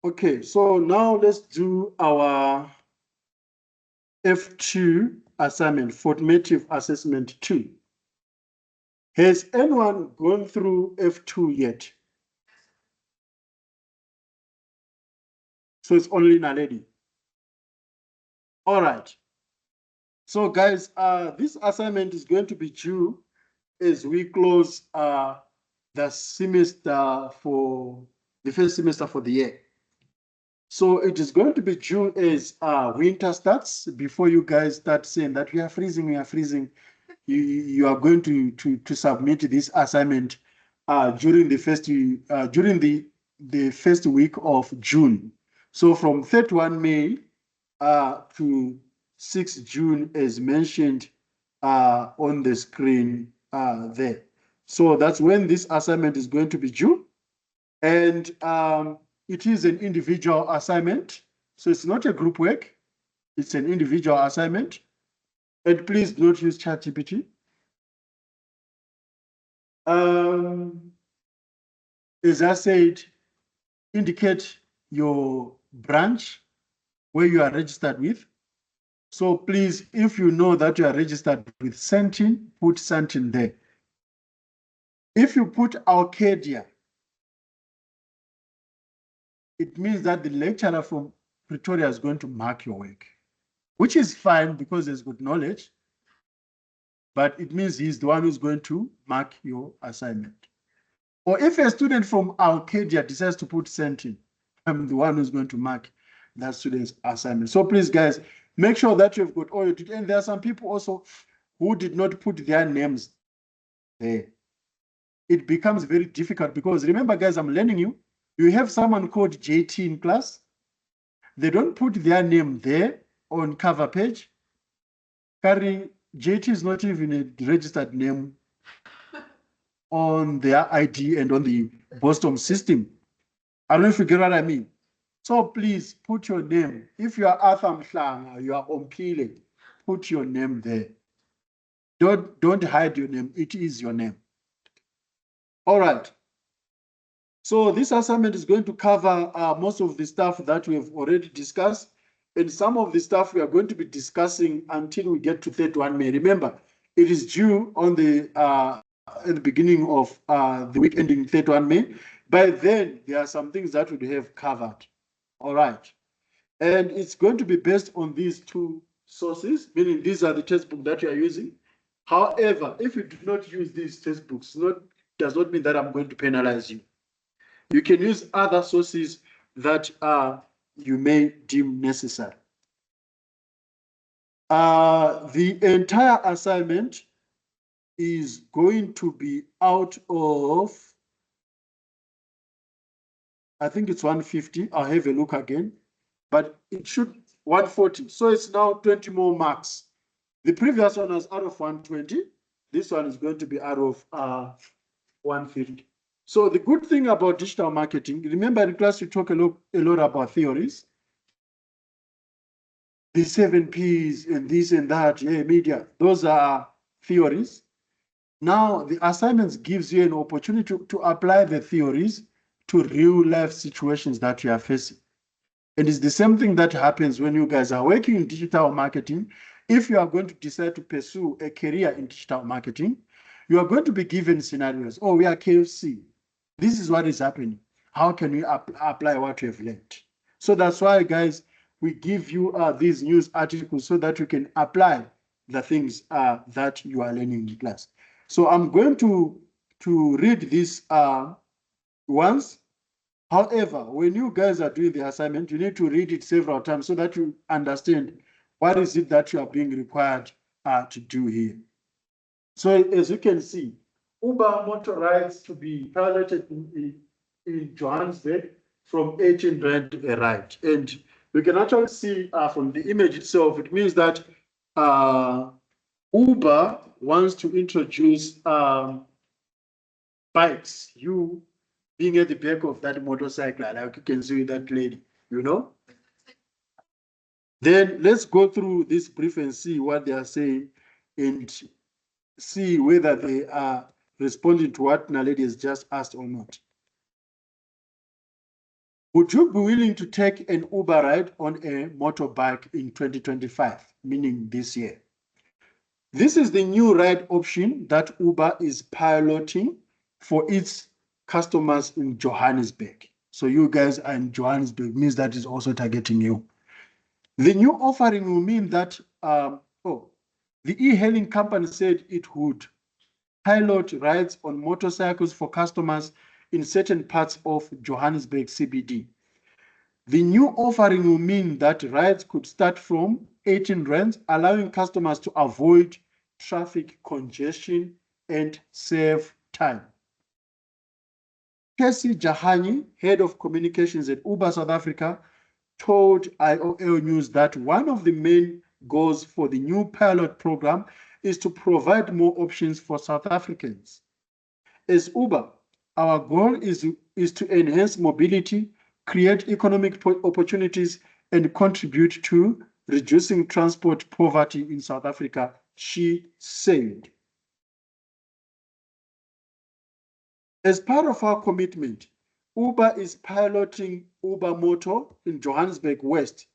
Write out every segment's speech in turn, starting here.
Okay, so now let's do our F2 assignment, formative assessment 2. Has anyone gone through F2 yet? So it's only Naledi. All right. So guys, this assignment is going to be due as we close the semester for the first semester for the year. So it is going to be due as winter starts. Before you guys start saying that we are freezing, you are going to submit this assignment during the first week of June. So from 31 May to 6 June, as mentioned on the screen there. So that's when this assignment is going to be due. And it is an individual assignment. So it's not a group work. It's an individual assignment. And please don't use ChatGPT. As I said, indicate your branch where you are registered with. So please, if you know that you are registered with Sandton, put Sandton there. If you put Arcadia, it means that the lecturer from Pretoria is going to mark your work, which is fine because there's good knowledge, but it means he's the one who's going to mark your assignment. Or if a student from Arcadia decides to put Sandton, I'm the one who's going to mark that student's assignment. So please, guys, make sure that you've got all your details. And there are some people also who did not put their names there. It becomes very difficult because remember, guys, I'm learning you. You have someone called JT in class. They don't put their name there on cover page. Carry JT is not even a registered name on their ID and on the Boston system. I don't know if you get what I mean. So please put your name. If you are Arthur Mhlanga, you are Ompile, put your name there. Don't hide your name. It is your name. All right. So this assignment is going to cover most of the stuff that we have already discussed. And some of the stuff we are going to be discussing until we get to 31 May. Remember, it is due on at the beginning of the week ending 31 May. By then, there are some things that we have covered. All right. And it's going to be based on these two sources, meaning these are the textbooks that you are using. However, if you do not use these textbooks, does not mean that I'm going to penalize you. You can use other sources that you may deem necessary. The entire assignment is going to be out of, I think it's 150. I'll have a look again, but it should 140. So it's now 20 more marks. The previous one was out of 120. This one is going to be out of 150. So the good thing about digital marketing, remember in class we talk a lot about theories. The 7 Ps and this and that, yeah, media, those are theories. Now the assignments gives you an opportunity to apply the theories to real life situations that you are facing. And it's the same thing that happens when you guys are working in digital marketing. If you are going to decide to pursue a career in digital marketing, you are going to be given scenarios. Oh, we are KFC. This is what is happening. How can we apply what we have learned? So that's why, guys, we give you these news articles so that you can apply the things that you are learning in class. So I'm going to read this once. However, when you guys are doing the assignment, you need to read it several times so that you understand what is it that you are being required to do here. So as you can see, Uber motor rides to be piloted in Johannesburg from 18 Rand a ride. And we can actually see from the image itself, it means that Uber wants to introduce bikes. You being at the back of that motorcycle, like you can see that lady, you know? Then let's go through this brief and see what they are saying and see whether they are responding to what Naledi has just asked or not. Would you be willing to take an Uber ride on a motorbike in 2025, meaning this year? This is the new ride option that Uber is piloting for its customers in Johannesburg. So you guys are in Johannesburg, means that is also targeting you. The new offering will mean that, the e-hailing company said it would pilot rides on motorcycles for customers in certain parts of Johannesburg CBD. The new offering will mean that rides could start from 18 rands, allowing customers to avoid traffic congestion and save time. Casey Jahani, head of communications at Uber South Africa, told IOL News that one of the main goals for the new pilot program is to provide more options for South Africans. As Uber, our goal is to enhance mobility, create economic opportunities, and contribute to reducing transport poverty in South Africa, she said. As part of our commitment, Uber is piloting Uber Moto in Johannesburg West.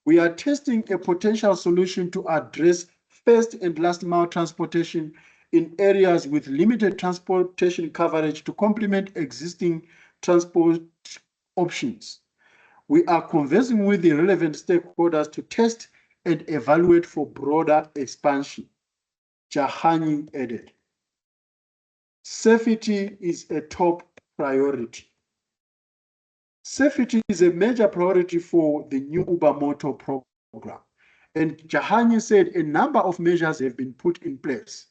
We are testing a potential solution to address first and last mile transportation in areas with limited transportation coverage to complement existing transport options. We are conversing with the relevant stakeholders to test and evaluate for broader expansion, Jahani added. Safety is a top priority. Safety is a major priority for the new Uber Moto program. And Jahani said a number of measures have been put in place.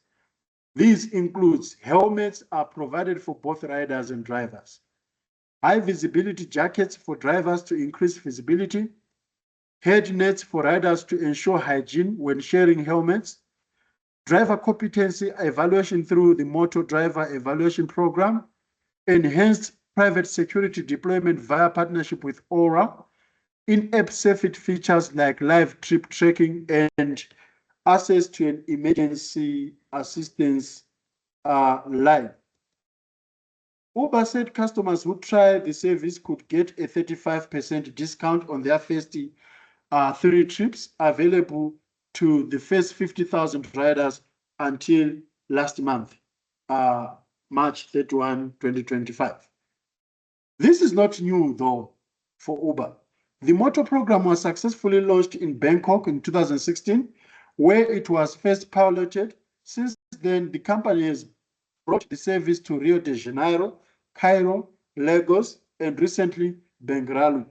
These includes helmets are provided for both riders and drivers, high visibility jackets for drivers to increase visibility, head nets for riders to ensure hygiene when sharing helmets, driver competency evaluation through the Motor Driver Evaluation Program, enhanced private security deployment via partnership with Aura, in-app safety features like live trip tracking, and access to an emergency assistance line. Uber said customers who try the service could get a 35% discount on their first 3 trips available to the first 50,000 riders until last month, March 31, 2025. This is not new, though, for Uber. The Moto program was successfully launched in Bangkok in 2016, where it was first piloted. Since then, the company has brought the service to Rio de Janeiro, Cairo, Lagos, and recently Bengaluru.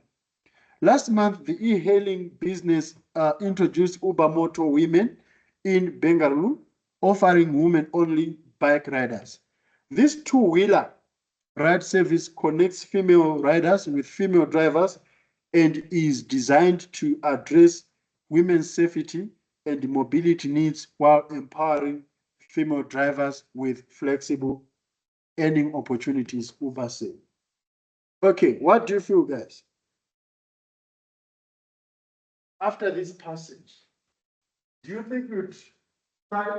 Last month, the e-hailing business introduced Uber Moto Women in Bengaluru, offering women-only bike riders. This two-wheeler ride service connects female riders with female drivers and is designed to address women's safety and mobility needs while empowering female drivers with flexible earning opportunities, Uber said. Okay, what do you feel, guys? After this passage, do you think you'd try?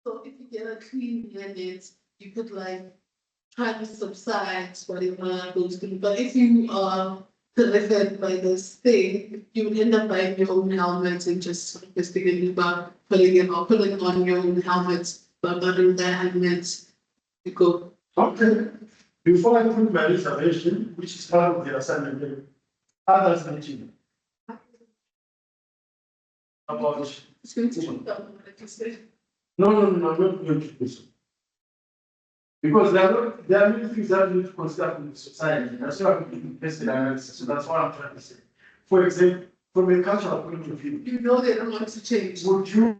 So if you get a clean unit, you could like try to subside whatever goes through. But if you are delivered by this thing, you would end up buying your own helmet and just investigating about putting on your own helmet, but buttering the helmet, you go. Okay. Before I put my reservation, which is part of the assignment, others mentioned about It's going to shoot down what I said. no, not going to do so. Because there are many things that we need to consider in society. That's why I'm doing tested analysis. So that's what I'm trying to say. For example, from a cultural point of view, You know they don't want to change. would you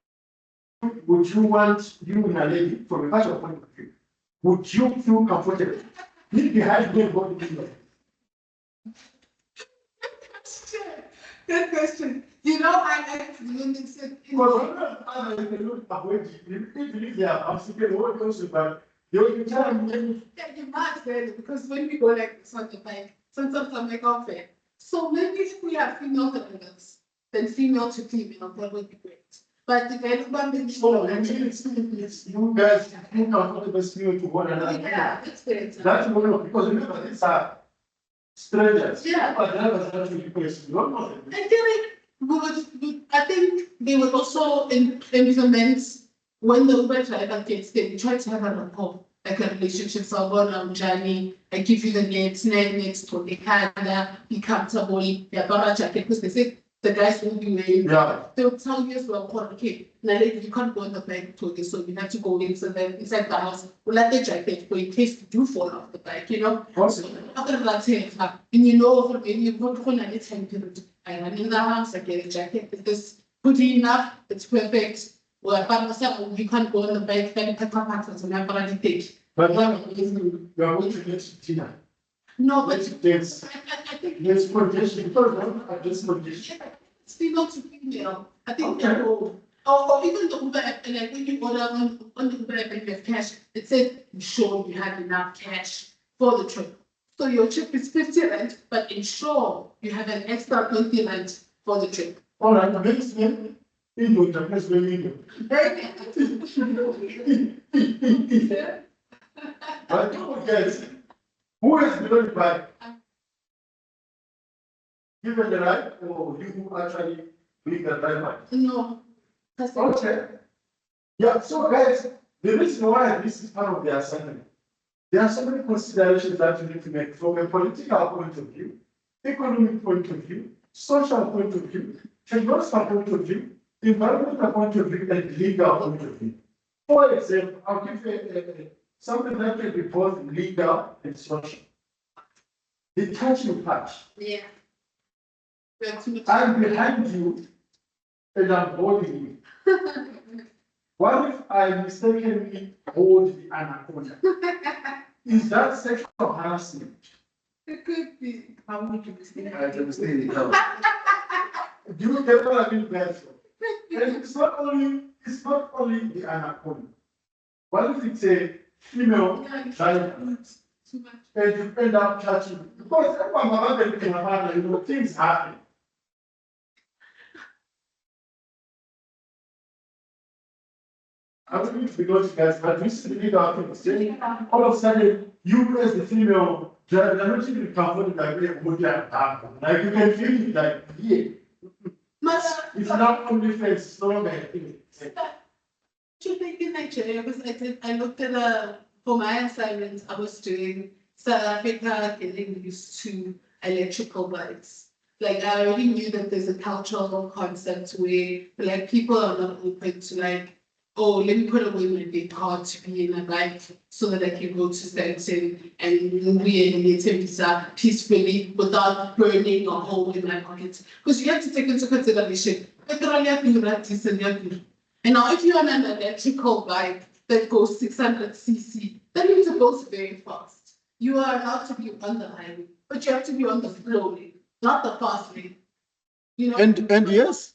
want you and a lady from a cultural point of view? Would you feel comfortable? Leave behind me and go to the Good question. You know, I when they said because others they don't avoid you, even if they are African or also, but they will tell them. yeah, you might really because when we go like this on the bike, sometimes I'm like, okay, So maybe if we have female drivers, then female to female, that would be great. But the development is So, it's you guys, you can put the female to one another. yeah, that's great. That's one because remember, these are strangers. Yeah. But drivers are actually people you don't know them. I feel like I think they would also implement when the Uber driver gets there, we try to have a rapport, like a relationship. So on journey, I give you the next to the Canada, be comfortable, yeah, para jacket, because they say the guys will be wearing. Yeah. They'll tell you as well, okay, now you can't go in the bike to this, so you have to go inside the house. We'll let the jacket for in case you do fall off the bike, you know. Also, After that, and you know, for maybe you put on any time period. I run in the house, I get a jacket, it's this putty enough, it's perfect. Well, you can't go on the bike, then petrol packs and I'm going to take. but now you are going to get dinner. No, but Yes. I think Yes, condition, because I just condition. it's female to female. I think Okay. or even the Uber app, and like when you order on the Uber app and you have cash, it says ensure you have enough cash for the trip. So your trip is 50 rand, but ensure you have an extra 20 rand for the trip. All right, next name, Indo, the next name, Indo. But don't forget, who is below by? Given the right, or you actually being the driver? No. Okay. Yeah, so guys, the reason why this is part of the assignment, there are so many considerations that you need to make from a political point of view, economic point of view, social point of view, technological point of view, environmental point of view, and legal point of view. For example, I'll give you something that can be both legal and social. The touching part. Yeah. I'm behind you and I'm holding you. What if I mistakenly hold the anaconda? Is that sexual harassment? It could be. How would you mistake? I don't understand it. Do you get what I mean by that? And it's not only the anaconda. What if it's a female driver Too much. and you end up touching? Because things happen. I don't need to be close to guys, but we see the legal things. All of a sudden, you as the female driver, you're not even comfortable like you can feel it like, yeah. It's not only face, it's no longer a thing. You think in Nigeria, because I looked at for my assignment, I was doing South Africa getting used to electrical bikes. Like I already knew that there's a cultural concept where like people are not open to like, oh, let me put away my big car to be in a bike so that I can go to Sandton and re-animate visa peacefully without burning a hole in my pocket. Because you have to take into consideration, petrol diesel. And now if you're on an electrical bike that goes 600 cc, that means it goes very fast. You are allowed to be on the highway, but you have to be on the slow lane, not the fast lane. You know? And yes.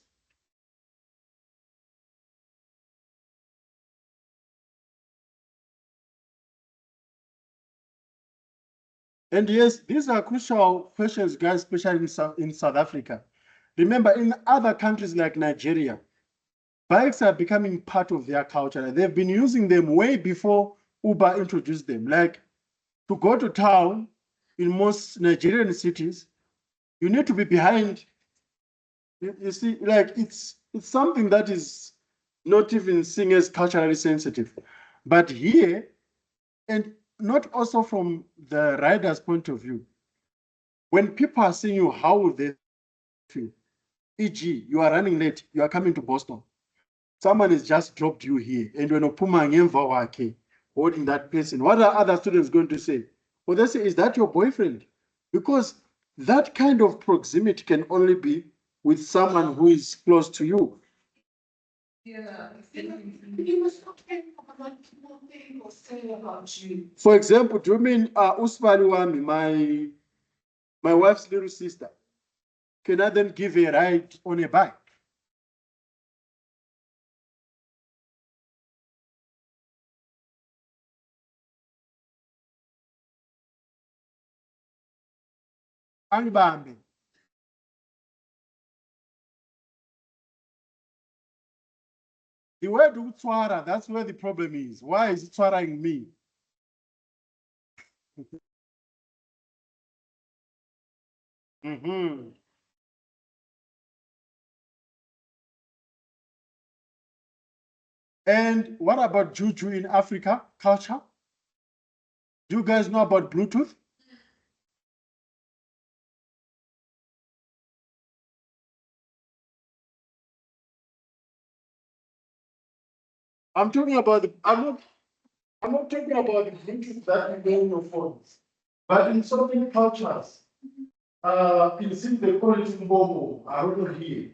And yes, these are crucial questions, guys, especially in South Africa. Remember, in other countries like Nigeria, bikes are becoming part of their culture. They've been using them way before Uber introduced them. Like to go to town in most Nigerian cities, you need to be behind. You see, like it's something that is not even seen as culturally sensitive. But here, and not also from the rider's point of view, when people are seeing you, how would they feel? E.g., you are running late, you are coming to Boston. Someone has just dropped you here, and when Opuma holding that person, what are other students going to say? Well, they say, is that your boyfriend? Because that kind of proximity can only be with someone who is close to you. Yeah, you must not care about people think or say about you. For example, do you mean Usmani Wami, my wife's little sister? Can I then give a ride on a bike? Angibambe. The word Utswara, that's where the problem is. Why is it swaring me? Mm-hmm. And what about Juju in Africa culture? Do you guys know about Bluetooth? I'm talking about I'm not talking about the Bluetooth that you know in your phones. But in certain cultures, in Sim they call it Mbomo, I don't know here.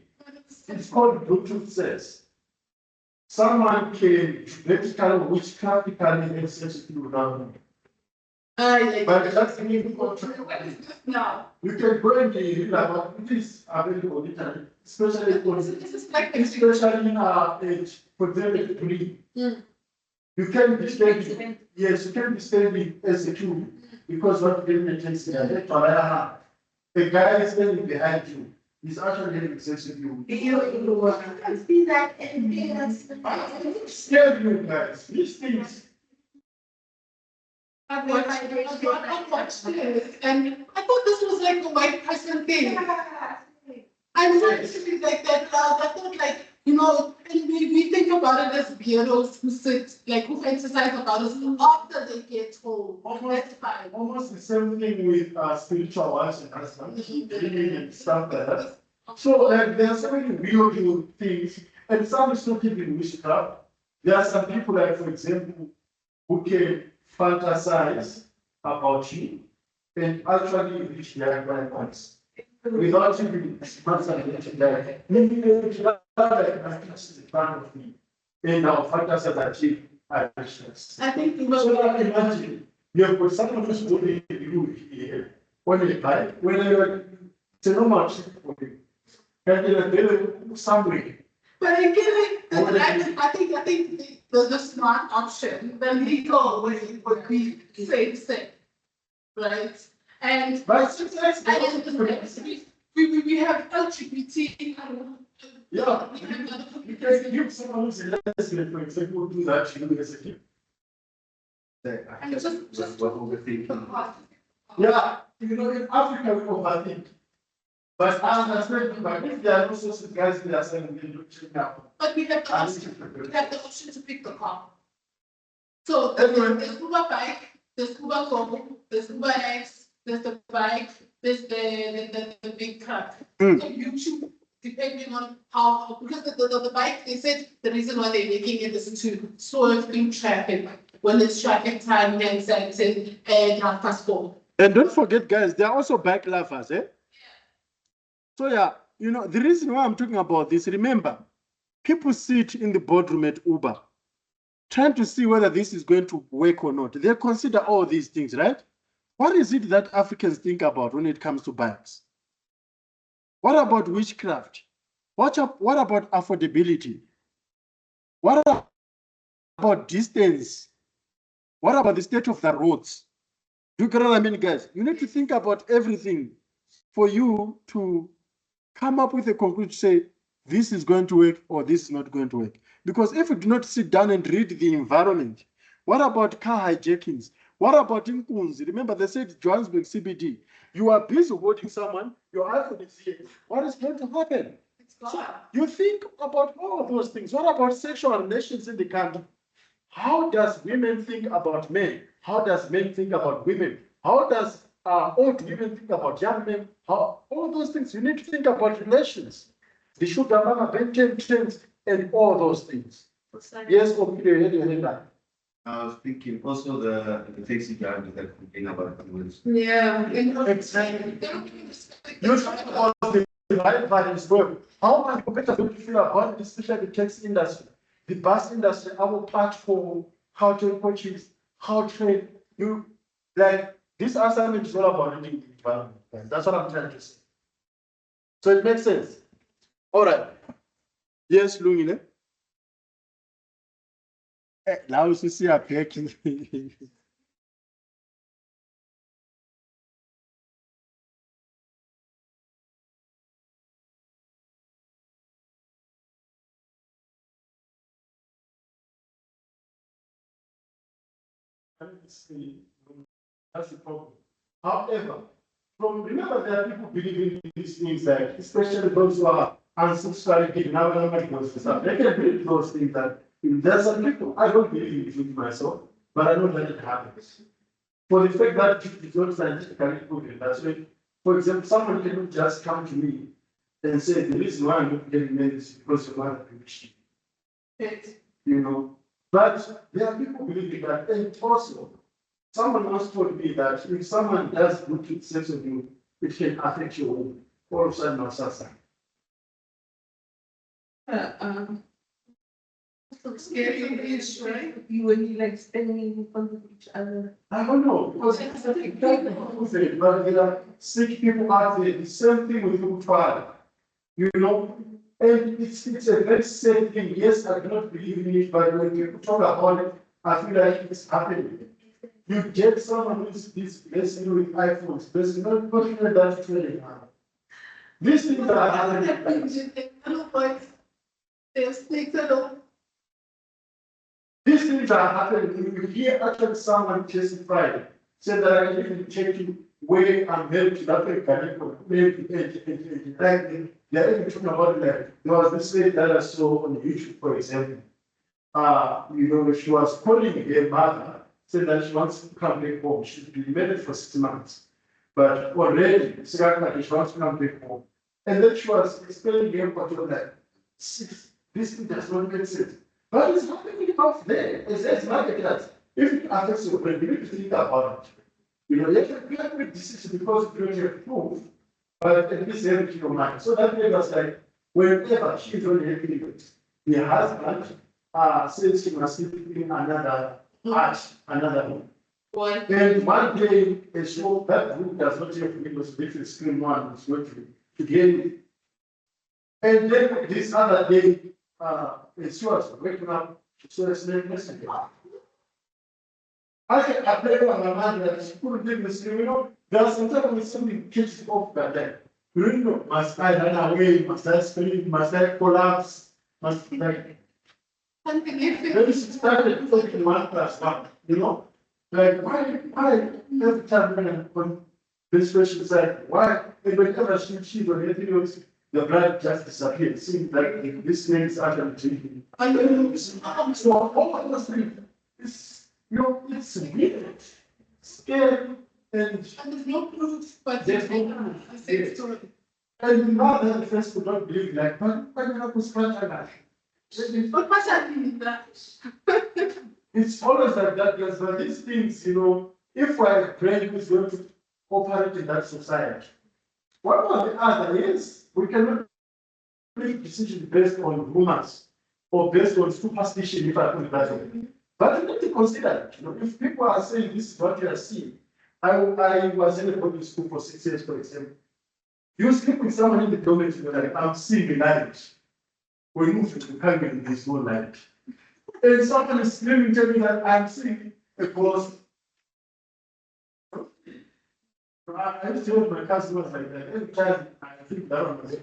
It's called Bluetooth sex. Someone can basically witchcraftically access you now. But that's the main culture. No. You can go and read about it is available on internet, especially for especially in age, for example, degree. You can be standing, yes, you can be standing as a two because what the takes the guy is standing behind you. He's actually having sex with you. I see that in I'm scared you guys. These things. I watched this, and I thought this was like a white person thing. I'm not actually like that loud. I thought like, and we think about it as bearers who sit, like who fantasize about us after they get home. That's fine. Almost the same thing with spiritual wives and husbands, dreaming and stuff like that. So like there are so many weird things, and some is not even witchcraft. There are some people, like for example, who can fantasize about you and actually reach their climax without even experiencing that. Maybe they would like the front of me, and our fantasies achieve actions. I think So now imagine you have got someone who's doing you here on a bike, when you're it's a normal trip for you. And they're somewhere. But again, I think the smart option, the legal way would be same sex, right? And But sometimes we have LGBT. yeah, We have other you can give someone who's a lesbian, for example, do that to you as a kid. And just what overthinking. Yeah, in Africa we overthink. But I understand, but if there are no such guys in their saying they don't check out. But we have the option to pick the car. So the scuba bike, the scuba go, the scuba X, there's the bike, there's the big truck. So you choose depending on how, because the bike, they said the reason why they're making it is to swerve in traffic when it's traffic time and Sandton and 4:30. And don't forget, guys, there are also bike lovers, eh? So yeah, the reason why I'm talking about this, remember, people sit in the boardroom at Uber, trying to see whether this is going to work or not. They consider all these things, right? What is it that Africans think about when it comes to bikes? What about witchcraft? What about affordability? What about distance? What about the state of the roads? Do you get what I mean, guys? You need to think about everything for you to come up with a conclusion to say, this is going to work or this is not going to work. Because if you do not sit down and read the environment, what about car hijackings? What about Inkunzi? Remember, they said Johannesburg CBD. You are busy holding someone, your iPhone is here. What is going to happen? So you think about all of those things. What about sexual relations in the country? How does women think about men? How does men think about women? How does old women think about young men? How all those things you need to think about relations, the sugar mama, Ben trends, and all those things. Yes, okay, your hand up. I was thinking also the taxi drivers that complain about the Yeah. Exactly. You talk about the right values work. How much better do you feel about it, especially the taxi industry, the bus industry, our platform, how to coaches, how to you like this assignment is all about reading the environment. Guys. That's what I'm trying to say. So it makes sense. All right. Yes, Lungile. Now you see a packing. That's the problem. However, remember there are people believing in these things, like especially those who are ancestrally given out and stuff. They can believe those things that there's some people I don't believe in it myself, but I know that it happens. For the fact that it is not scientifically proven, that's why, for example, someone can just come to me and say the reason why I'm not getting married is because your mother preached. You know, but there are people believing that, and also someone once told me that if someone does good sense of you, it can affect your womb. All of a sudden, suicide. Scary is right. You when you like spending in front of each other. I don't know, because but there are sick people out there, the same thing with your father, you know, and it's a very sad thing. Yes, I do not believe in it, but when people talk about it, I feel like it's happening. You get someone who's this blessing with iPhones, there's not putting that training now. These things are happening. These things are happening. You hear actually someone testify, said that I even check you where I'm headed to that like they're even talking about like there was this lady that I saw on YouTube, for example. You know, she was calling her mother, said that she wants to come back home. She's been married for 6 months, but already she wants to come back home. And then she was explaining to him what was like, this thing does not make sense. But it's happening out there. It's like that. If it affects your brain, you need to think about it. You know, you can make decisions because you don't have proof, but at least have it in your mind. So that made us like, whenever she's on her period, the husband says she must sleep in another arch, another room. And one day, a show that group does not have windows, which is screen one, is going to get it. And then this other day, she was waking up, she was listening. I played on my mind that she couldn't give me sleep, you know. There was sometimes when something kicks off that day. You know, must I run away, must I scream, must I collapse, must like. Then she started talking 1+1, you know. Like, why every time when this question said, why, and whenever she's on her videos, the blood just disappeared. It seems like this name is actually drinking. I know, so all of those things, it's, you know, it's weird, scary, and there's no proof, but there's no proof. the same story. And now that the first would not believe, like, why not scratch that? But what's happening that? It's always like that, because but these things, you know, if our brain is going to operate in that society, one or the other is we cannot make decisions based on rumors or based on superstition, if I put it that way. But you need to consider, you know, if people are saying this is what you are seeing. I was in a boarding school for 6 years, for example. You sleep with someone in the dormitory, you're like, I'm seeing the light. We move to the cabin, there's no light. And someone is screaming to me that I'm seeing a ghost. I used to tell my customers like that. Every time I think that one was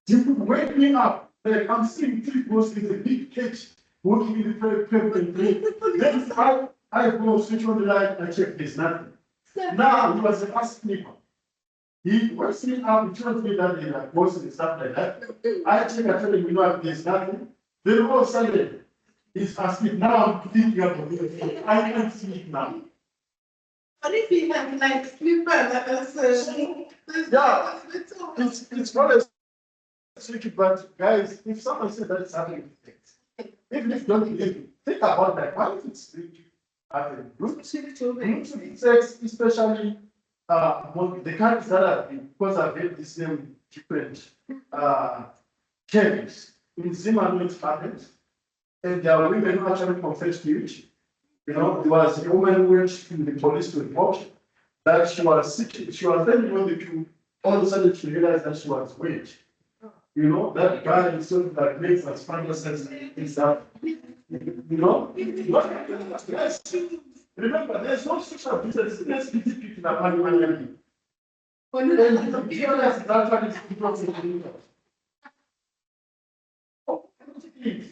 you could wake me up, like I'm seeing 3 ghosts in a big cage, walking in the paper and play. Then I go switch on the light, I check, there's nothing. Now he was a fast sleeper. He wakes me up, he tells me that there are ghosts and stuff like that. I check, I tell him, you know, there's nothing. Then all of a sudden, he's asking, now I'm thinking about it. I can't sleep now. But if you have like sleeper, Yeah, it's not as tricky, but guys, if someone says that it's happening, even if you don't believe it, think about that. Why is it tricky? Group sex, especially the countries that have been, because I've heard this name different cases. In Zimbabwe, it happened, and there are women who actually confessed to it. You know, there was a woman who went to the police to report that she was sick. She was then on the queue. All of a sudden, she realized that she was weak. You know, that guy is sort of like makes us find sense is that, you know, remember, there's no social business. Let's be people in a money. When the realize that one is because of the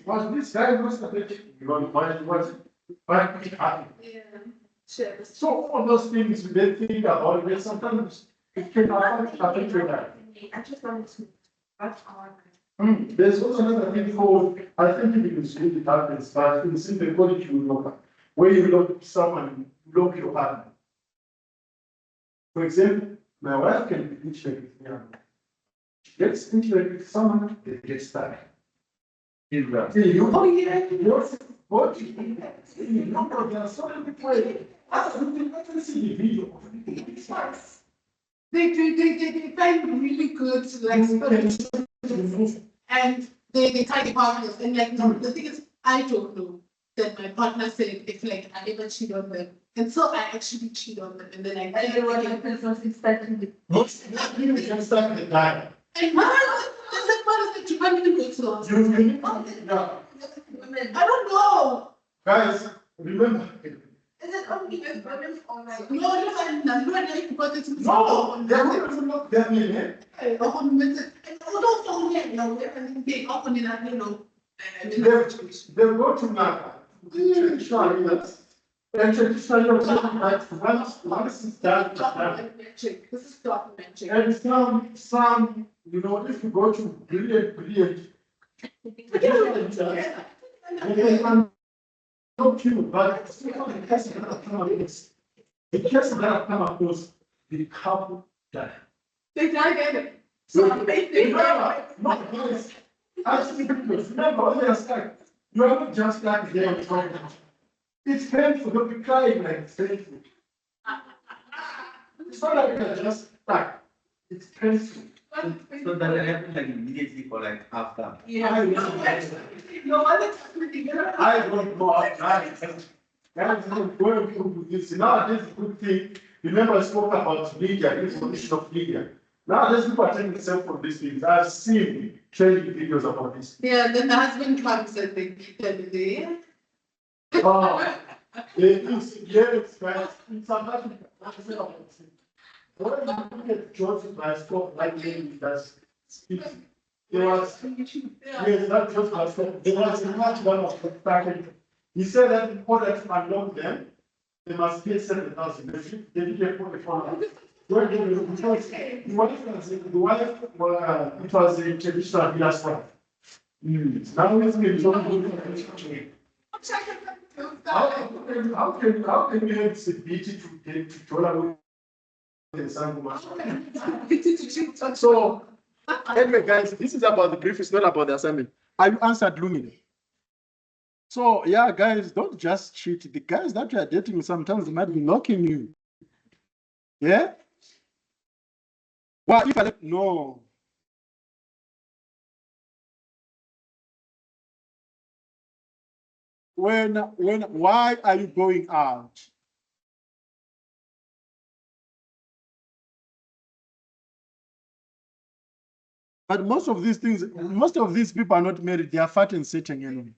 was this guy was the you know, what But it happened. Yeah. Share the So all those things we don't think about it, sometimes it can affect your life. I just wanted to, that's all. There's also another thing called, I think it is really happens, but in simple quality you lock, where you lock someone, you lock your partner. For example, my wife can be intimate with me. She gets intimate with someone, they get stuck. You, Oh, yeah. what you know, there are so many people. I can see the video. They find really good like spirits and they tie the partners and like no, the thing is I don't know that my partner said if like I ever cheat on them and so I actually cheat on them and then I Everyone happens was instantly. Most people can start the time. and that's like what is the you can't even go to the hospital. I don't know. Guys, remember. Is it only with women or like? No, I'm not like because it's No, they're not even look that way, man. and also yeah, no, they often in that, you know, They go to Naka. Traditional leaders. And traditional leaders, like once it's done, it's done. documentary. This is documentary. And some, you know, if you go to brilliant, they can help you, but it's not the case that have come across. The case that have come across, the couple die. They die together. So they Remember, not guys, actually, remember, when you're stuck, you are not just like them. It's painful, don't be crying like it's painful. It's not like you're just stuck, it's painful. So that will happen like immediately or like after. yeah. No, other I don't know, guys, don't go through this, now this is a good thing, remember I spoke about media, information of media. Now there's people are taking themselves from these things, I've seen training videos about this. Yeah, then the husband comes and they Oh, yes, guys, in South Africa, that's the opposite. When you look at Joseph Glasgow, like that's, there was, yes, that Joseph Glasgow, there was a much one of the package. He said that in order to unlock them, they must pay 7,000. They didn't put the phone. The wife, it was a traditional village wife. Now it's been so how can you have the ability to tolerate the sun? So, anyway, guys, this is about the brief, it's not about the assignment. Have you answered Lumi? So, yeah, guys, don't just cheat. The guys that you are dating sometimes they might be knocking you. Yeah? Well, if I no. Why are you going out? But most of these things, most of these people are not married, they are fat and sitting anyway.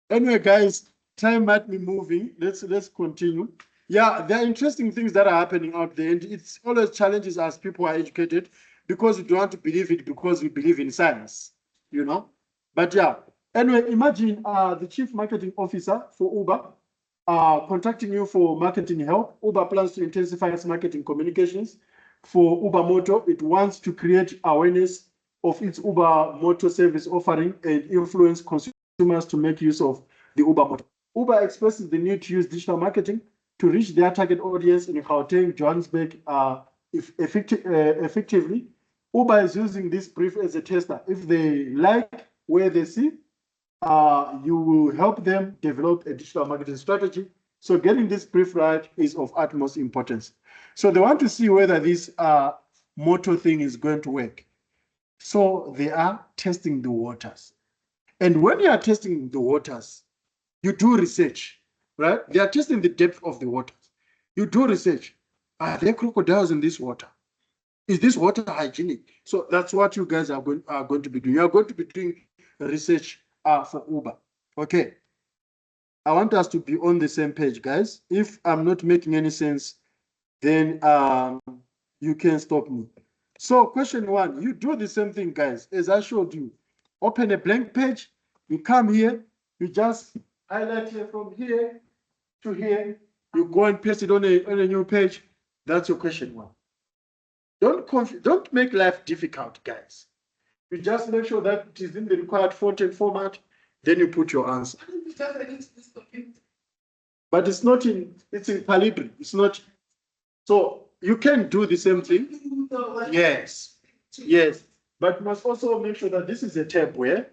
Anyway, guys, time might be moving. Let's continue. Yeah, there are interesting things that are happening out there, and it's always challenges as people are educated because we don't want to believe it because we believe in science, you know. But yeah, anyway, imagine the chief marketing officer for Uber contacting you for marketing help. Uber plans to intensify its marketing communications for Uber Moto. It wants to create awareness of its Uber Moto service offering and influence consumers to make use of the Uber Moto. Uber expresses the need to use digital marketing to reach their target audience in Gauteng, Johannesburg, effectively. Uber is using this brief as a tester. If they like where they see, you will help them develop a digital marketing strategy. So getting this brief right is of utmost importance. So they want to see whether this Moto thing is going to work. So they are testing the waters. And when you are testing the waters, you do research, right? They are testing the depth of the waters. You do research. Are there crocodiles in this water? Is this water hygienic? So that's what you guys are going to be doing. You are going to be doing research for Uber. Okay. I want us to be on the same page, guys. If I'm not making any sense, then you can stop me. So question 1, you do the same thing, guys, as I showed you. Open a blank page, you come here, you just highlight here from here to here, you go and paste it on a new page. That's your question 1. Don't make life difficult, guys. You just make sure that it is in the required font and format, then you put your answer. But it's not it's in Calibri. It's not. So you can do the same thing. Yes. Yes. But you must also make sure that this is a tab where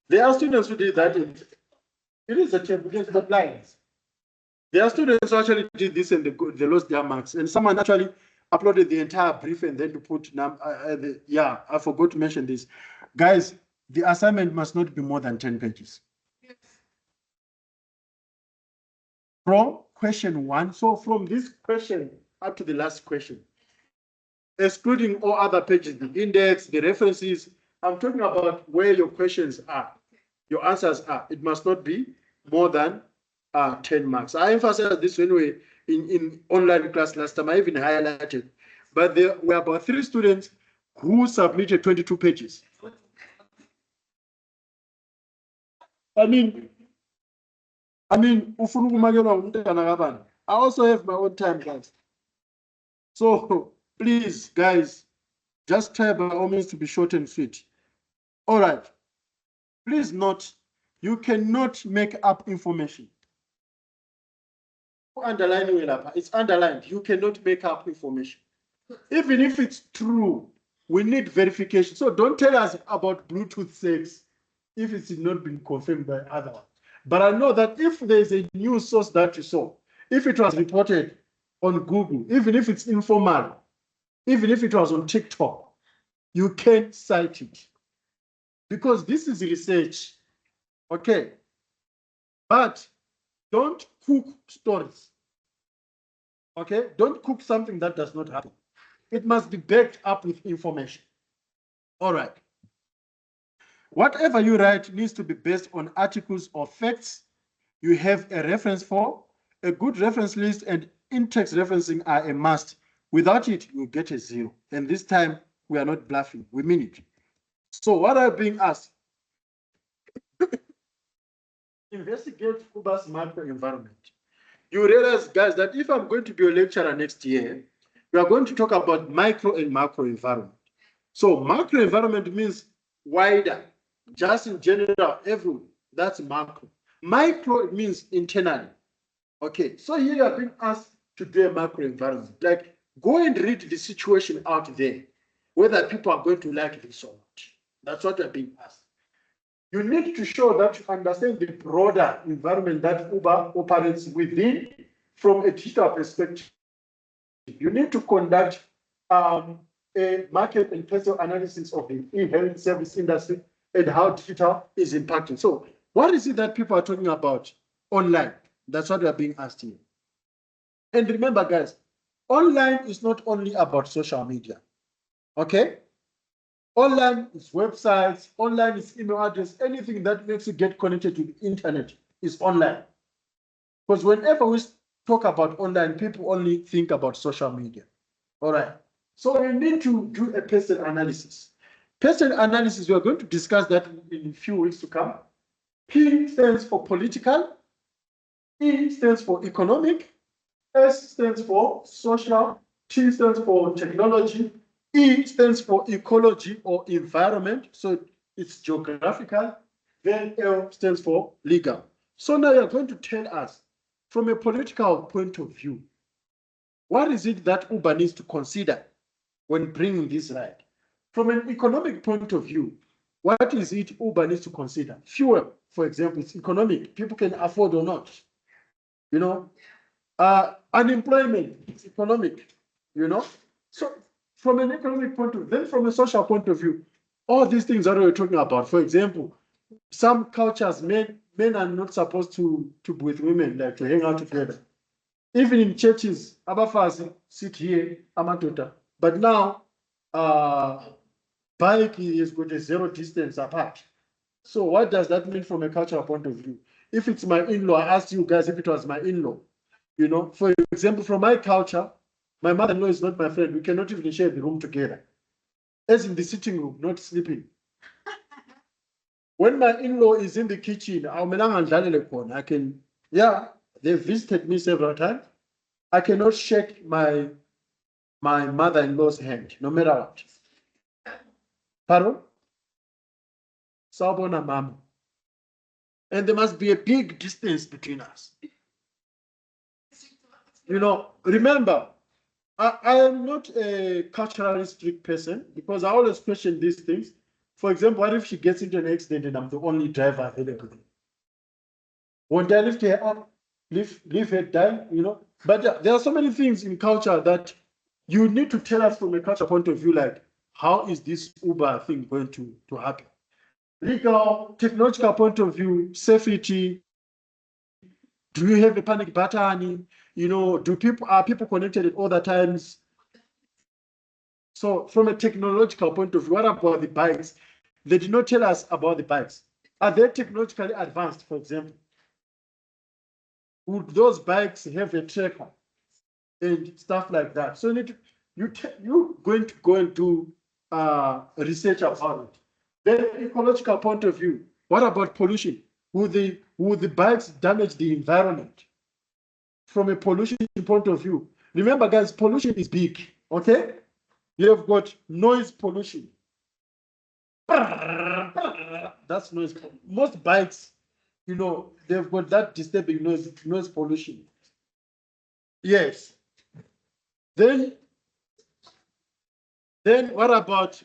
there are students who did that. It is a tab because the lines. There are students who actually did this and they lost their marks. And someone actually uploaded the entire brief and then to put yeah, I forgot to mention this. Guys, the assignment must not be more than 10 pages. From question 1, so from this question up to the last question, excluding all other pages, the index, the references, I'm talking about where your questions are, your answers are. It must not be more than 10 marks. I emphasized this anyway in online class last time. I even highlighted, but there were about 3 students who submitted 22 pages. I mean, I also have my own time, guys. So please, guys, just try by all means to be short and sweet. All right. Please note, you cannot make up information. Underline it's underlined. You cannot make up information. Even if it's true, we need verification. So don't tell us about Bluetooth 6 if it's not been confirmed by other ones. But I know that if there's a news source that you saw, if it was reported on Google, even if it's informal, even if it was on TikTok, you can cite it. Because this is research, okay? But don't cook stories, okay? Don't cook something that does not happen. It must be backed up with information. All right. Whatever you write needs to be based on articles or facts you have a reference for. A good reference list and in-text referencing are a must. Without it, you'll get a 0. And this time, we are not bluffing. We mean it. So what are being asked? Investigate Cuba's macro environment. You realize, guys, that if I'm going to be a lecturer next year, we are going to talk about micro and macro environment. So macro environment means wider, just in general, everywhere. That's macro. Micro, it means internally. Okay, so here you are being asked to do a macro environment. Like, go and read the situation out there, whether people are going to like this or not. That's what you're being asked. You need to show that you understand the broader environment that Uber operates within from a digital perspective. You need to conduct a market and personal analysis of the e-health service industry and how digital is impacting. So what is it that people are talking about online? That's what we are being asked here. And remember, guys, online is not only about social media, okay? Online is websites, online is email address, anything that makes you get connected to the internet is online. Because whenever we talk about online, people only think about social media. All right. So we need to do a person analysis. Person analysis, we are going to discuss that in a few weeks to come. P stands for political, E stands for economic, S stands for social, T stands for technology, E stands for ecology or environment, so it's geographical, then L stands for legal. So now you're going to tell us, from a political point of view, what is it that Uber needs to consider when bringing this right? From an economic point of view, what is it Uber needs to consider? Fuel, for example, it's economic. People can afford or not. You know, unemployment, it's economic, you know. So from an economic point of view, then from a social point of view, all these things that we're talking about, for example, some cultures, men are not supposed to be with women, like to hang out together. Even in churches, abafazi sit here, amatota. But now, bike is got a 0 distance apart. So what does that mean from a cultural point of view? If it's my in-law, I asked you guys if it was my in-law. You know, for example, from my culture, My mother-in-law is not my friend. We cannot even share the room together. As in the sitting room, not sleeping. When my in-law is in the kitchen, I can, yeah, they visited me several times. I cannot shake my mother-in-law's hand, no matter what. Pardon? Sawubona mama. And there must be a big distance between us. You know, remember, I am not a culturally strict person because I always question these things. For example, what if she gets into an accident and I'm the only driver available? Won't I lift her up, leave her die, you know? But there are so many things in culture that you need to tell us from a culture point of view, like, how is this Uber thing going to happen? Legal, technological point of view, safety, do you have a panic button? You know, are people connected at all the times? So from a technological point of view, what about the bikes? They did not tell us about the bikes. Are they technologically advanced, for example? Would those bikes have a tracker and stuff like that? So you going to go and do research about it. Then ecological point of view, what about pollution? Would the bikes damage the environment? From a pollution point of view, remember guys, pollution is big, okay? You have got noise pollution. That's noise. Most bikes, you know, they've got that disturbing noise pollution. Yes. Then what about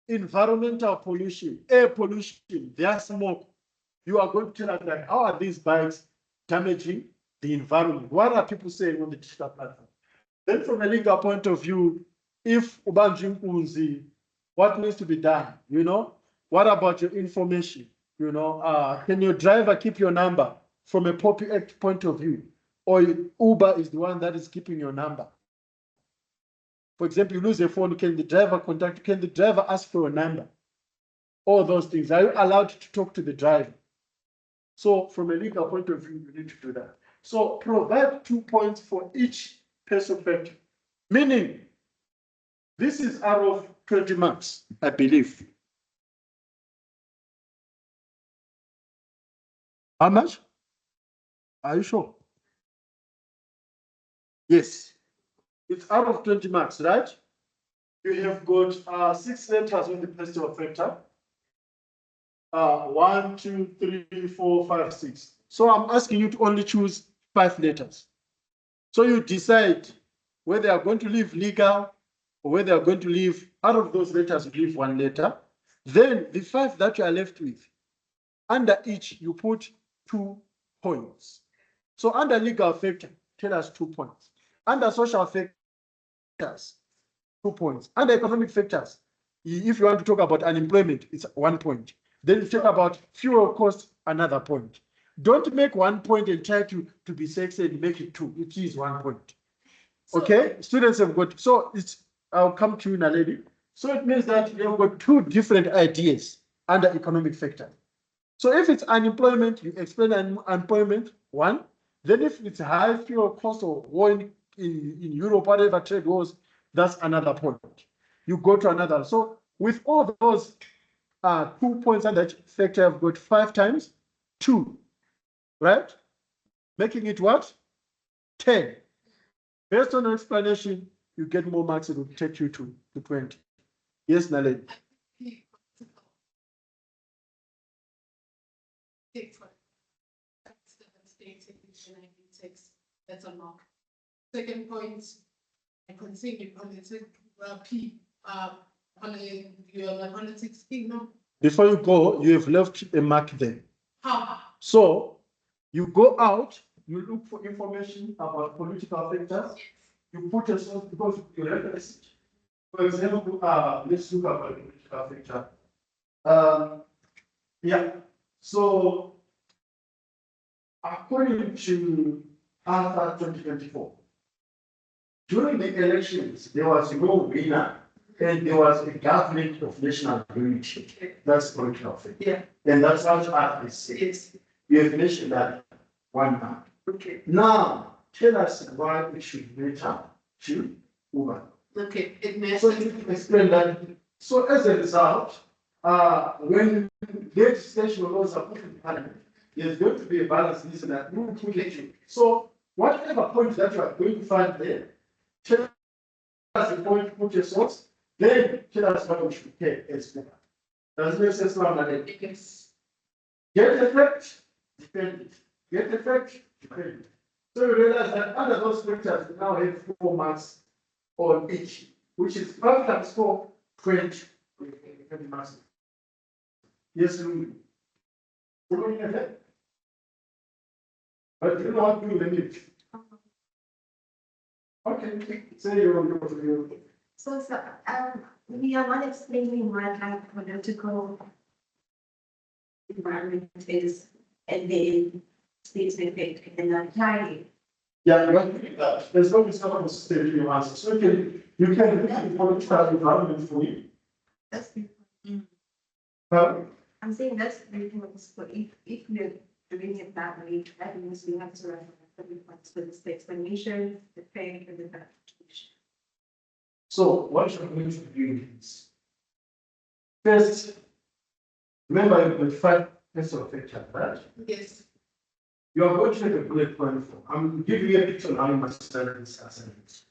environmental pollution, air pollution, their smoke? You are going to tell us like, how are these bikes damaging the environment? What are people saying on the digital platform? Then from a legal point of view, if Ubanjin Unzi, what needs to be done? You know, what about your information? You know, can your driver keep your number from a POPI Act point of view? Or Uber is the one that is keeping your number? For example, you lose a phone, can the driver contact, can the driver ask for your number? All those things. Are you allowed to talk to the driver? So from a legal point of view, you need to do that. So provide 2 points for each person factor. Meaning, this is out of 20 marks, I believe. How much? Are you sure? Yes. It's out of 20 marks, right? You have got 6 letters with the personal factor. 1, 2, 3, 4, 5, 6. So I'm asking you to only choose 5 letters. So you decide whether you're going to leave legal or whether you're going to leave, out of those letters, you leave 1 letter. Then the 5 that you are left with, under each, you put 2 points. So under legal factor, tell us 2 points. Under social factors, 2 points. Under economic factors, if you want to talk about unemployment, it's 1 point. Then you talk about fuel cost, another point. Don't make 1 point and try to be sexy and make it 2. It is 1 point. Okay, students have got, so I'll come to you now, lady. So it means that you've got 2 different ideas under economic factor. So if it's unemployment, you explain unemployment, 1. Then if it's high fuel cost or war in Europe, whatever trade was, that's another point. You go to another. So with all those 2 points under each factor, I've got 5 times 2, right? Making it what? 10. Based on the explanation, you get more marks, it will take you to 20. Yes, Naledi. That's a mark. Second point, I continue politics, P, your politics, no? Before you go, you have left a mark there. How? So you go out, you look for information about political factors, you put yourself, because you reference it. For example, let's look at political factor. Yeah, so according to Arthur 2024, during the elections, there was no winner and there was a government of national unity. That's political factor. Yeah. And that's what Arthur says. Yes. You have mentioned that 1 mark. Okay. Now, tell us why it should matter to over. Okay, it may. So to explain that, so as a result, when legislation laws are put in parliament, there's going to be a balance in this and that. We will put it. So whatever point that you are going to find there, tell us the point, put your source, then tell us what we should pay as well. Does it make sense now, Nadine? Yes. Get effect, depend it. Get effect, depend it. So you realize that under those factors, we now have 4 marks on each, which is 5 times 4, 20 marks. Yes, we. But you know what to do the limit. Okay, say you. So, we are not explaining what like political environment is, and then states effect, and then applying. Yeah, but there's no someone who's still your answer. So you can look at the political environment for you. That's But I'm saying that's very close, but if we're doing it that way, that means we have to write the reports with the explanation, the pay, and the application. so what you're going to do is first, remember you've got 5 tests of effect, right? Yes. You are going to make a bullet point for. I'm giving you a picture of how you must study this assignment.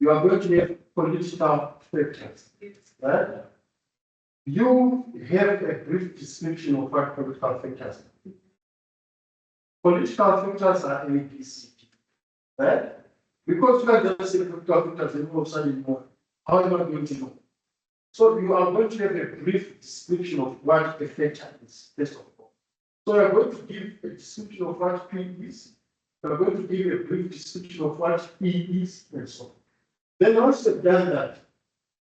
You are going to make political factors, Yes. right? You have a brief description of what political factors are. Political factors are A, B, C, D, right? Because you are just saying political factors, and all of a sudden you know, how am I going to know? So you are going to have a brief description of what a factor is, first of all. So you are going to give a description of what P is. You are going to give a brief description of what E is, and so on. Then once you've done that,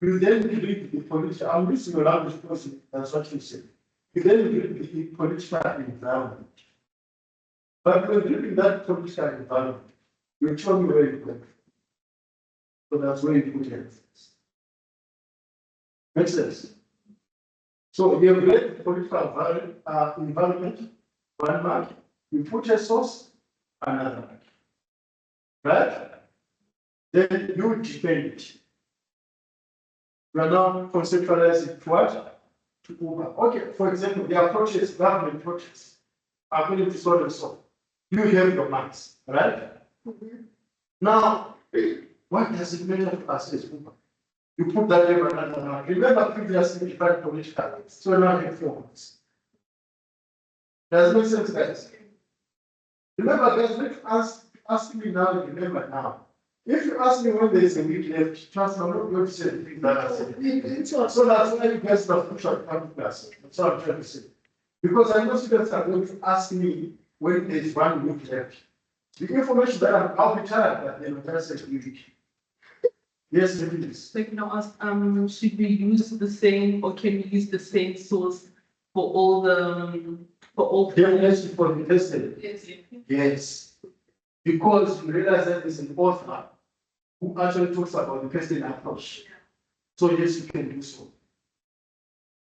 you then read the political, I'm using your language because that's what you said. You then read the political environment. But when reading that political environment, you show me where you go. So that's where you put your emphasis. Makes sense? So you have read the political environment, 1 mark, you put a source, another mark. Right? Then you defend it. We are now conceptualizing to what? To Uber. Okay, for example, the approaches, government approaches, are going to solve and solve. You have your marks, right? Now, what does it matter to us as Uber? You put that there another mark. Remember previously we had political, so now you have 4 marks. Does it make sense, guys? Remember, guys, when you ask me now, remember now. If you ask me when there is a week left, trust me, I'm not going to say anything that I said. So that's why you guys are push out class. That's what I'm trying to say. Because I know students are going to ask me when there is 1 week left. The information that I'll be tired, but then I'll say week. Yes, please. So you can ask, should we use the same or can we use the same source for all the, for all? Yes, for the tested. Yes. Yes. Because you realize that there's an author who actually talks about the testing approach. So yes, you can do so.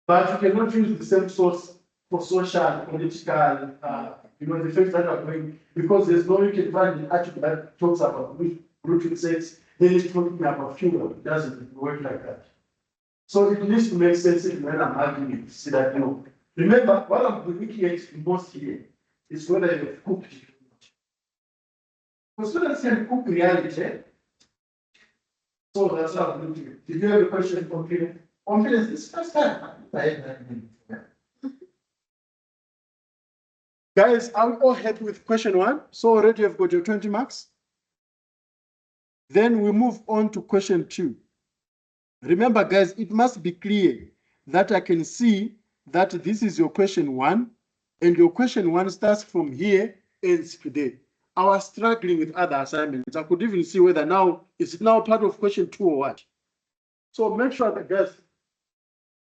But you cannot use the same source for social, political, the things that are going, because there's no, you can find the article that talks about which root sex, then it's talking about fuel. It doesn't work like that. So it needs to make sense when I'm arguing, see that, remember, what I'm looking at most here is whether you have cooked it. For students can cook reality. So that's how I'm looking at it. Did you have a question on confidence? Confidence is first time. Guys, are we all happy with question 1? So already you've got your 20 marks. Then we move on to question 2. Remember, guys, it must be clear that I can see that this is your question 1, and your question 1 starts from here, ends today. I was struggling with other assignments. I could even see whether now it's now part of question 2 or what. So make sure that guys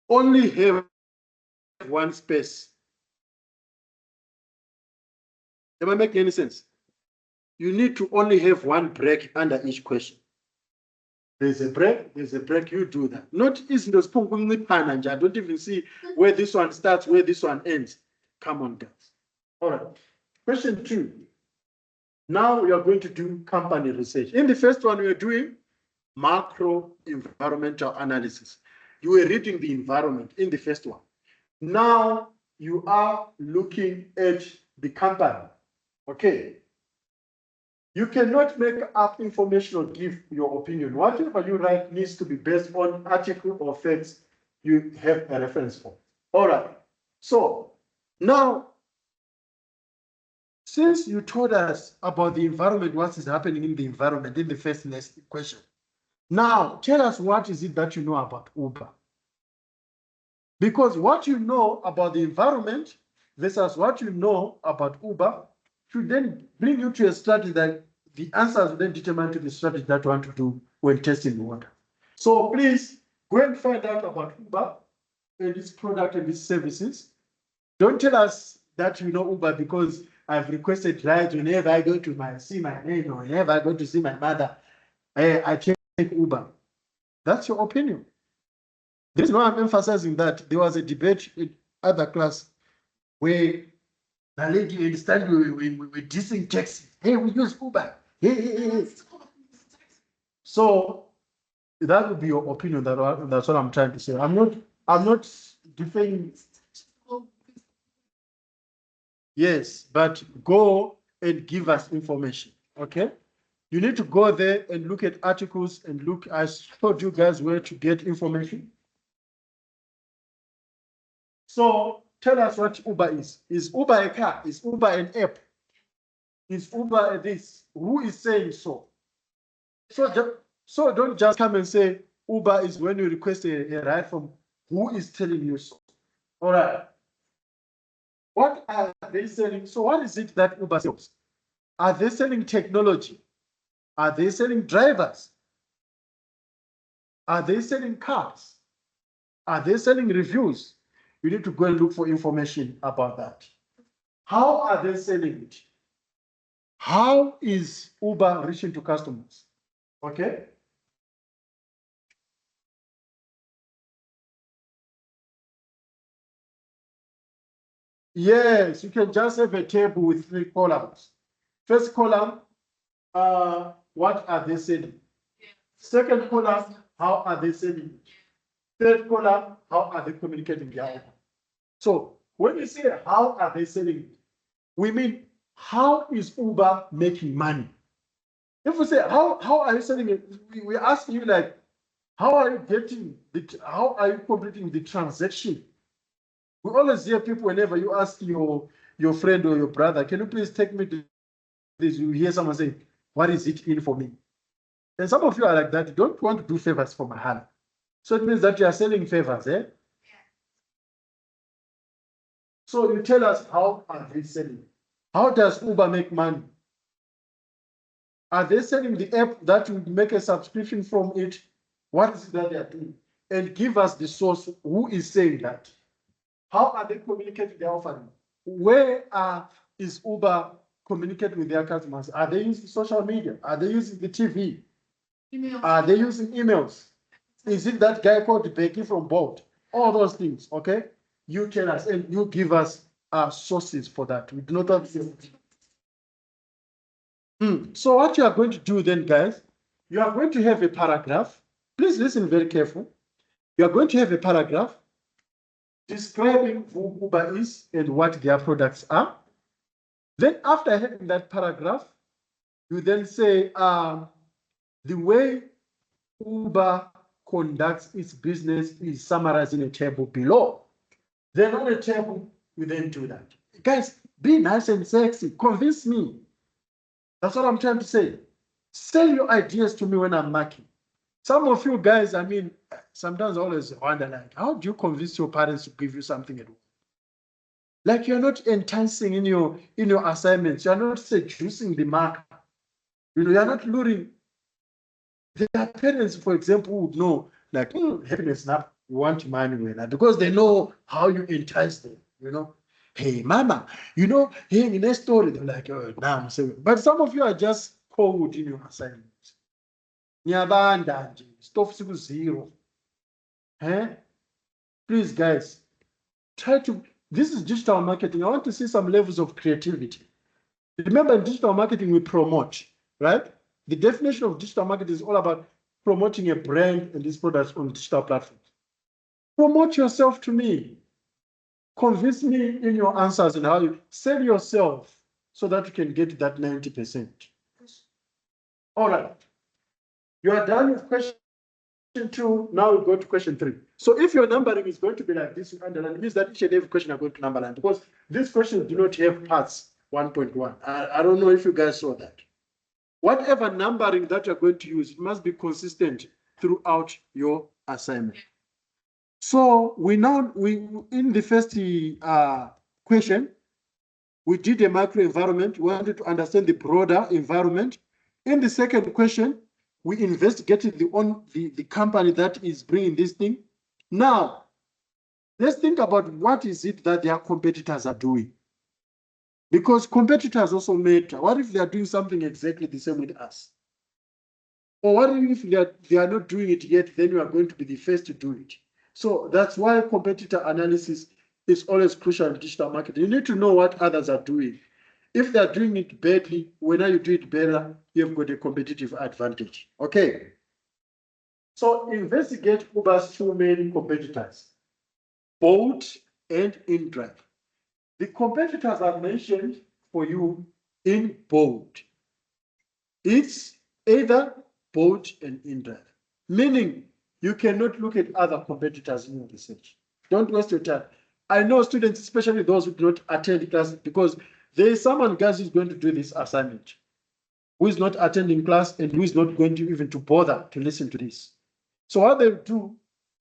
only have 1 space. Am I making any sense? You need to only have 1 break under each question. There's a break, you do that. Not easy to spoon. I don't even see where this one starts, where this one ends. Come on, guys. All right. Question 2. Now we are going to do company research. In the first one, we are doing macro environmental analysis. You were reading the environment in the first one. Now you are looking at the company. Okay. You cannot make up information or give your opinion. Whatever you write needs to be based on article or facts you have a reference for. All right. So now, since you told us about the environment, what is happening in the environment in the first question, now tell us what is it that you know about Uber? Because what you know about the environment versus what you know about Uber should then bring you to a strategy that the answers will then determine to the strategy that you want to do when testing the water. So please go and find out about Uber and its product and its services. Don't tell us that you know Uber because I've requested rides whenever I go to see my neighbor, or whenever I go to see my mother, I take Uber. That's your opinion. The reason why I'm emphasizing that there was a debate in other class where the lady understand we dissing taxi. Hey, we use Uber. Hey. So that would be your opinion. That's what I'm trying to say. I'm not defending. Yes, but go and give us information. Okay. You need to go there and look at articles and look. I showed you guys where to get information. So tell us what Uber is. Is Uber a car? Is Uber an app? Is Uber this? Who is saying so? So don't just come and say Uber is when you request a ride from who is telling you so. All right. What are they selling? So what is it that Uber sells? Are they selling technology? Are they selling drivers? Are they selling cars? Are they selling reviews? You need to go and look for information about that. How are they selling it? How is Uber reaching to customers? Okay. Yes, you can just have a table with 3 columns. First column, what are they selling? Second column, how are they selling? Third column, how are they communicating their offer? So when you say how are they selling, we mean how is Uber making money? If we say how are you selling it, we ask you like, how are you completing the transaction? We always hear people whenever you ask your friend or your brother, can you please take me to this? You hear someone say, what is it in for me? And some of you are like that. You don't want to do favors for my hand. So it means that you are selling favors, eh? So you tell us how are they selling? How does Uber make money? Are they selling the app that you make a subscription from it? What is it that they are doing? And give us the source. Who is saying that? How are they communicating their offering? Where is Uber communicating with their customers? Are they using social media? Are they using the TV? Email. Are they using emails? Is it that guy called Becky from Bolt? All those things, okay? You tell us and you give us sources for that. We do not have to. So what you are going to do then, guys, you are going to have a paragraph. Please listen very careful. You are going to have a paragraph describing who Uber is and what their products are. Then after having that paragraph, you then say the way Uber conducts its business is summarized in a table below. Then on a table, you then do that. Guys, be nice and sexy. Convince me. That's what I'm trying to say. Sell your ideas to me when I'm marking. Some of you guys, I mean, sometimes I always wonder, like, how do you convince your parents to give you something at all? Like you're not enticing in your assignments. You're not seducing the mark. You're not luring. Their parents, for example, would know, like, happiness now, you want money because they know how you entice them, Hey, mama, hey, in a story, they're like, oh, now I'm saying. But some of you are just cold in your assignments. Nyabanda, stuff to zero. Please, guys, this is digital marketing. I want to see some levels of creativity. Remember, in digital marketing, we promote, right? The definition of digital marketing is all about promoting a brand and its products on digital platforms. Promote yourself to me. Convince me in your answers and how you sell yourself so that you can get that 90%. All right. You are done with question 2. Now we go to question 3. So if your numbering is going to be like this, you underline, it means that each and every question are going to numberline, because these questions do not have parts 1.1. I don't know if you guys saw that. Whatever numbering that you're going to use, it must be consistent throughout your assignment. So we in the first question, we did a micro environment. We wanted to understand the broader environment. In the second question, we investigated the company that is bringing this thing. Now, let's think about what is it that their competitors are doing. Because competitors also matter. What if they are doing something exactly the same with us? Or what if they are not doing it yet, then we are going to be the first to do it. So that's why competitor analysis is always crucial in digital marketing. You need to know what others are doing. If they're doing it badly, when you do it better, you've got a competitive advantage. Okay. So investigate Uber's 2 main competitors, Bolt and InDrive. The competitors are mentioned for you in bold. It's either Bolt and InDrive, meaning you cannot look at other competitors in your research. Don't waste your time. I know students, especially those who do not attend class, because there is someone, guys, who's going to do this assignment, who is not attending class and who is not going to even to bother to listen to this. So what they do,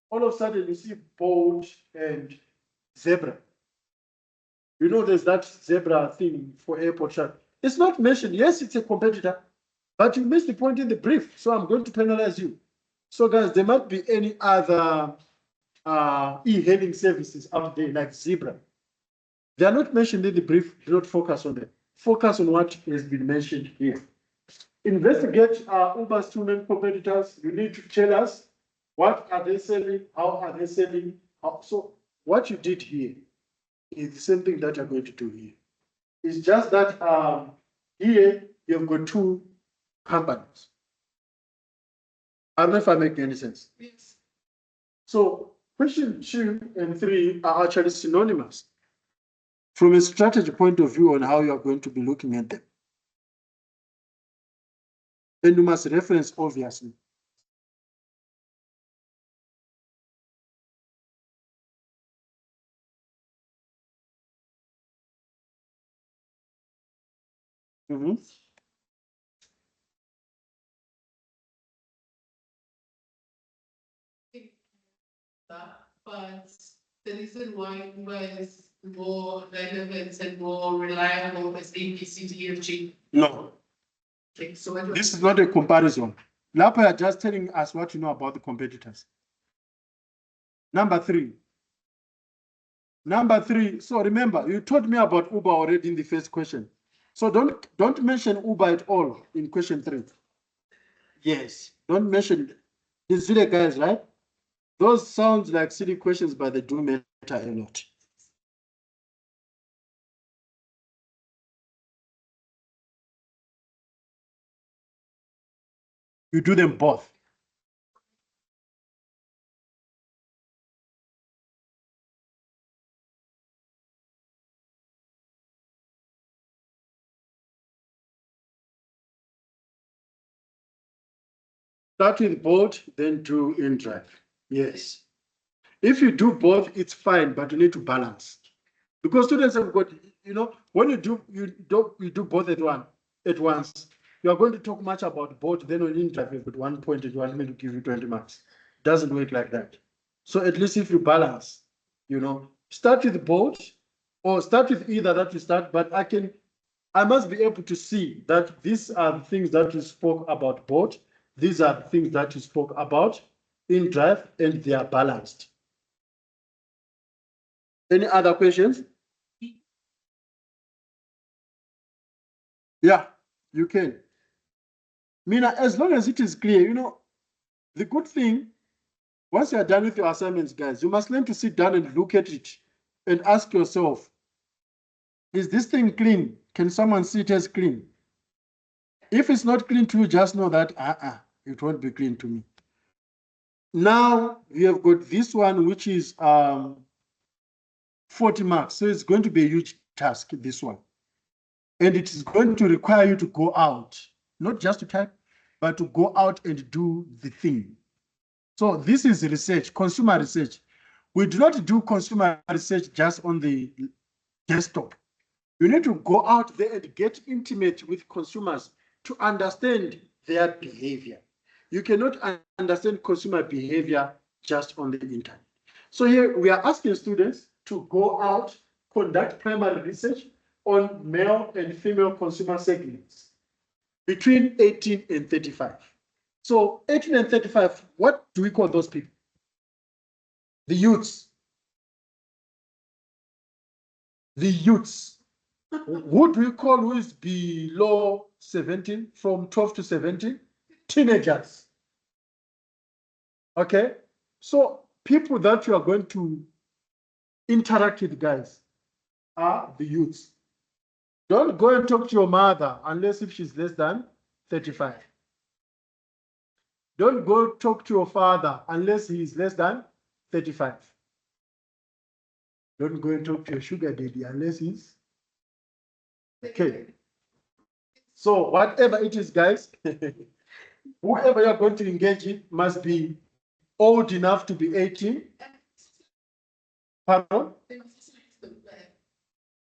all of a sudden you see Bolt and Zebra. You know, there's that Zebra thing for airport shuttle. It's not mentioned. Yes, it's a competitor, but you missed the point in the brief. So I'm going to penalize you. So guys, there might be any other e-hailing services out there like Zebra. They are not mentioned in the brief. Do not focus on them. Focus on what has been mentioned here. Investigate Uber's 2 main competitors. You need to tell us what are they selling, how are they selling. So what you did here is the same thing that you're going to do here. It's just that here you've got 2 companies. I don't know if I make any sense. Yes. So question 2 and 3 are actually synonymous from a strategy point of view on how you are going to be looking at them. And you must reference, obviously. But the reason why Uber is more relevant and more reliable is A, B, C, D, F, G. No, Okay, so what this is not a comparison. Lapa are just telling us what you know about the competitors. Number 3. So remember, you told me about Uber already in the first question. So don't mention Uber at all in question 3. Yes, don't mention these silly guys, right? Those sounds like silly questions, but they do matter a lot. You do them both. Start with Bolt, then do InDrive. Yes. If you do both, it's fine, but you need to balance. Because students have got, when you do both at once, you are going to talk much about both, then on InDrive, you've got 1 point and you want me to give you 20 marks. It doesn't work like that. So at least if you balance, start with both, or start with either that you start, but I must be able to see that these are the things that you spoke about both. These are the things that you spoke about InDrive, and they are balanced. Any other questions? Yeah, you can. Mina, as long as it is clear, the good thing, once you are done with your assignments, guys, you must learn to sit down and look at it and ask yourself, Is this thing clean? Can someone see it as clean? If it's not clean to you, just know that it won't be clean to me. Now we have got this one, which is 40 marks. So it's going to be a huge task, this one. And it is going to require you to go out, not just to type, but to go out and do the thing. So this is research, consumer research. We do not do consumer research just on the desktop. You need to go out there and get intimate with consumers to understand their behavior. You cannot understand consumer behavior just on the internet. So here we are asking students to go out, conduct primary research on male and female consumer segments between 18 and 35. So 18 and 35, what do we call those people? The youths. The youths. Who do we call who is below 17, from 12 to 17? Teenagers. Okay? So people that you are going to interact with, guys, are the youths. Don't go and talk to your mother unless if she's less than 35. Don't go talk to your father unless he is less than 35. Don't go and talk to your sugar daddy unless he's okay. So whatever it is, guys, whoever you're going to engage in must be old enough to be 18. Pardon?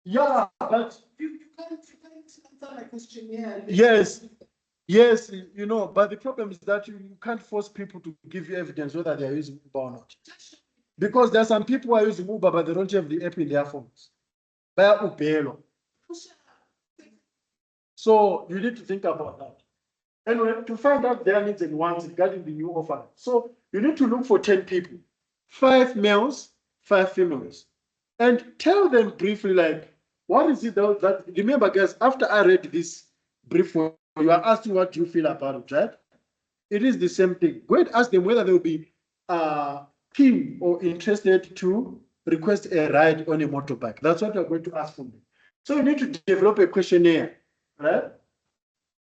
Yeah, but You can't answer my question, yeah. yes, yes, you know, but the problem is that you can't force people to give you evidence whether they are using Uber or not. Because there are some people who are using Uber, but they don't have the app in their phones. Via Ubelo. So you need to think about that. Anyway, to find out their needs and wants regarding the new offer. So you need to look for 10 people, 5 males, 5 females, and tell them briefly, like, what is it that remember, guys, after I read this brief, you are asking what you feel about it, right? It is the same thing. Go and ask them whether they will be keen or interested to request a ride on a motorbike. That's what you're going to ask from them. So you need to develop a questionnaire, right?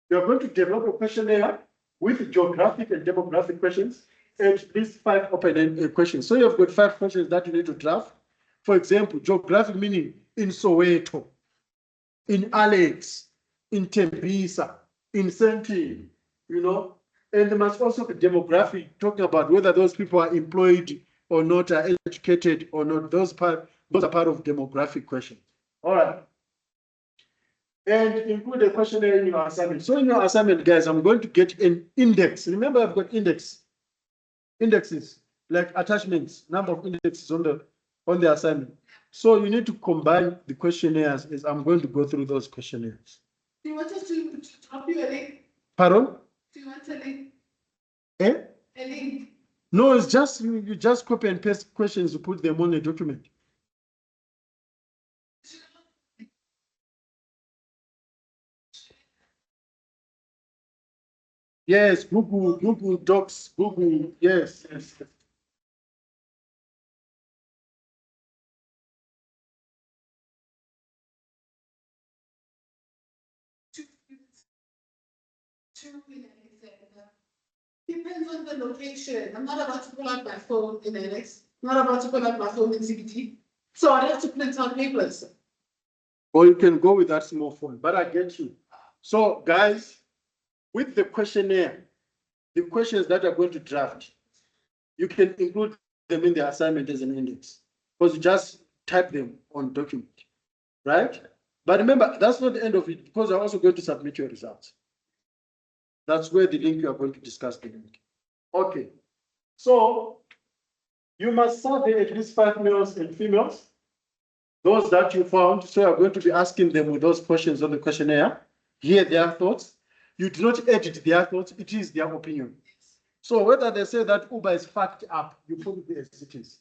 You're going to develop a questionnaire with geographic and demographic questions, and at least 5 open-ended questions. So you've got 5 questions that you need to draft. For example, geographic meaning in Soweto, in Alex, in Tembisa, in Sandton, you know. And there must also be demographic, talking about whether those people are employed or not, are educated or not. Those are part of demographic questions. All right. And include a questionnaire in your assignment. So in your assignment, guys, I'm going to get an index. Remember, I've got indexes, like attachments, number of indexes on the assignment. So you need to combine the questionnaires as I'm going to go through those questionnaires. Do you want us to drop you a link? Pardon? Do you want a link? Eh? A link? No, it's just you just copy and paste questions, you put them on a document. Yes, Google Docs, Google, yes. Depends on the location. I'm not about to pull out my phone in NX. I'm not about to pull out my phone in CBT. So I have to print out papers. Or you can go with that small phone, but I get you. So guys, with the questionnaire, the questions that are going to draft, you can include them in the assignment as an index, because you just type them on document, right? But remember, that's not the end of it, because you're also going to submit your results. That's where the link you are going to discuss the link. Okay, so you must survey at least 5 males and females, those that you found. So you're going to be asking them with those questions on the questionnaire, hear their thoughts. You do not edit their thoughts, it is their opinion. So whether they say that Uber is fucked up, you put it as it is.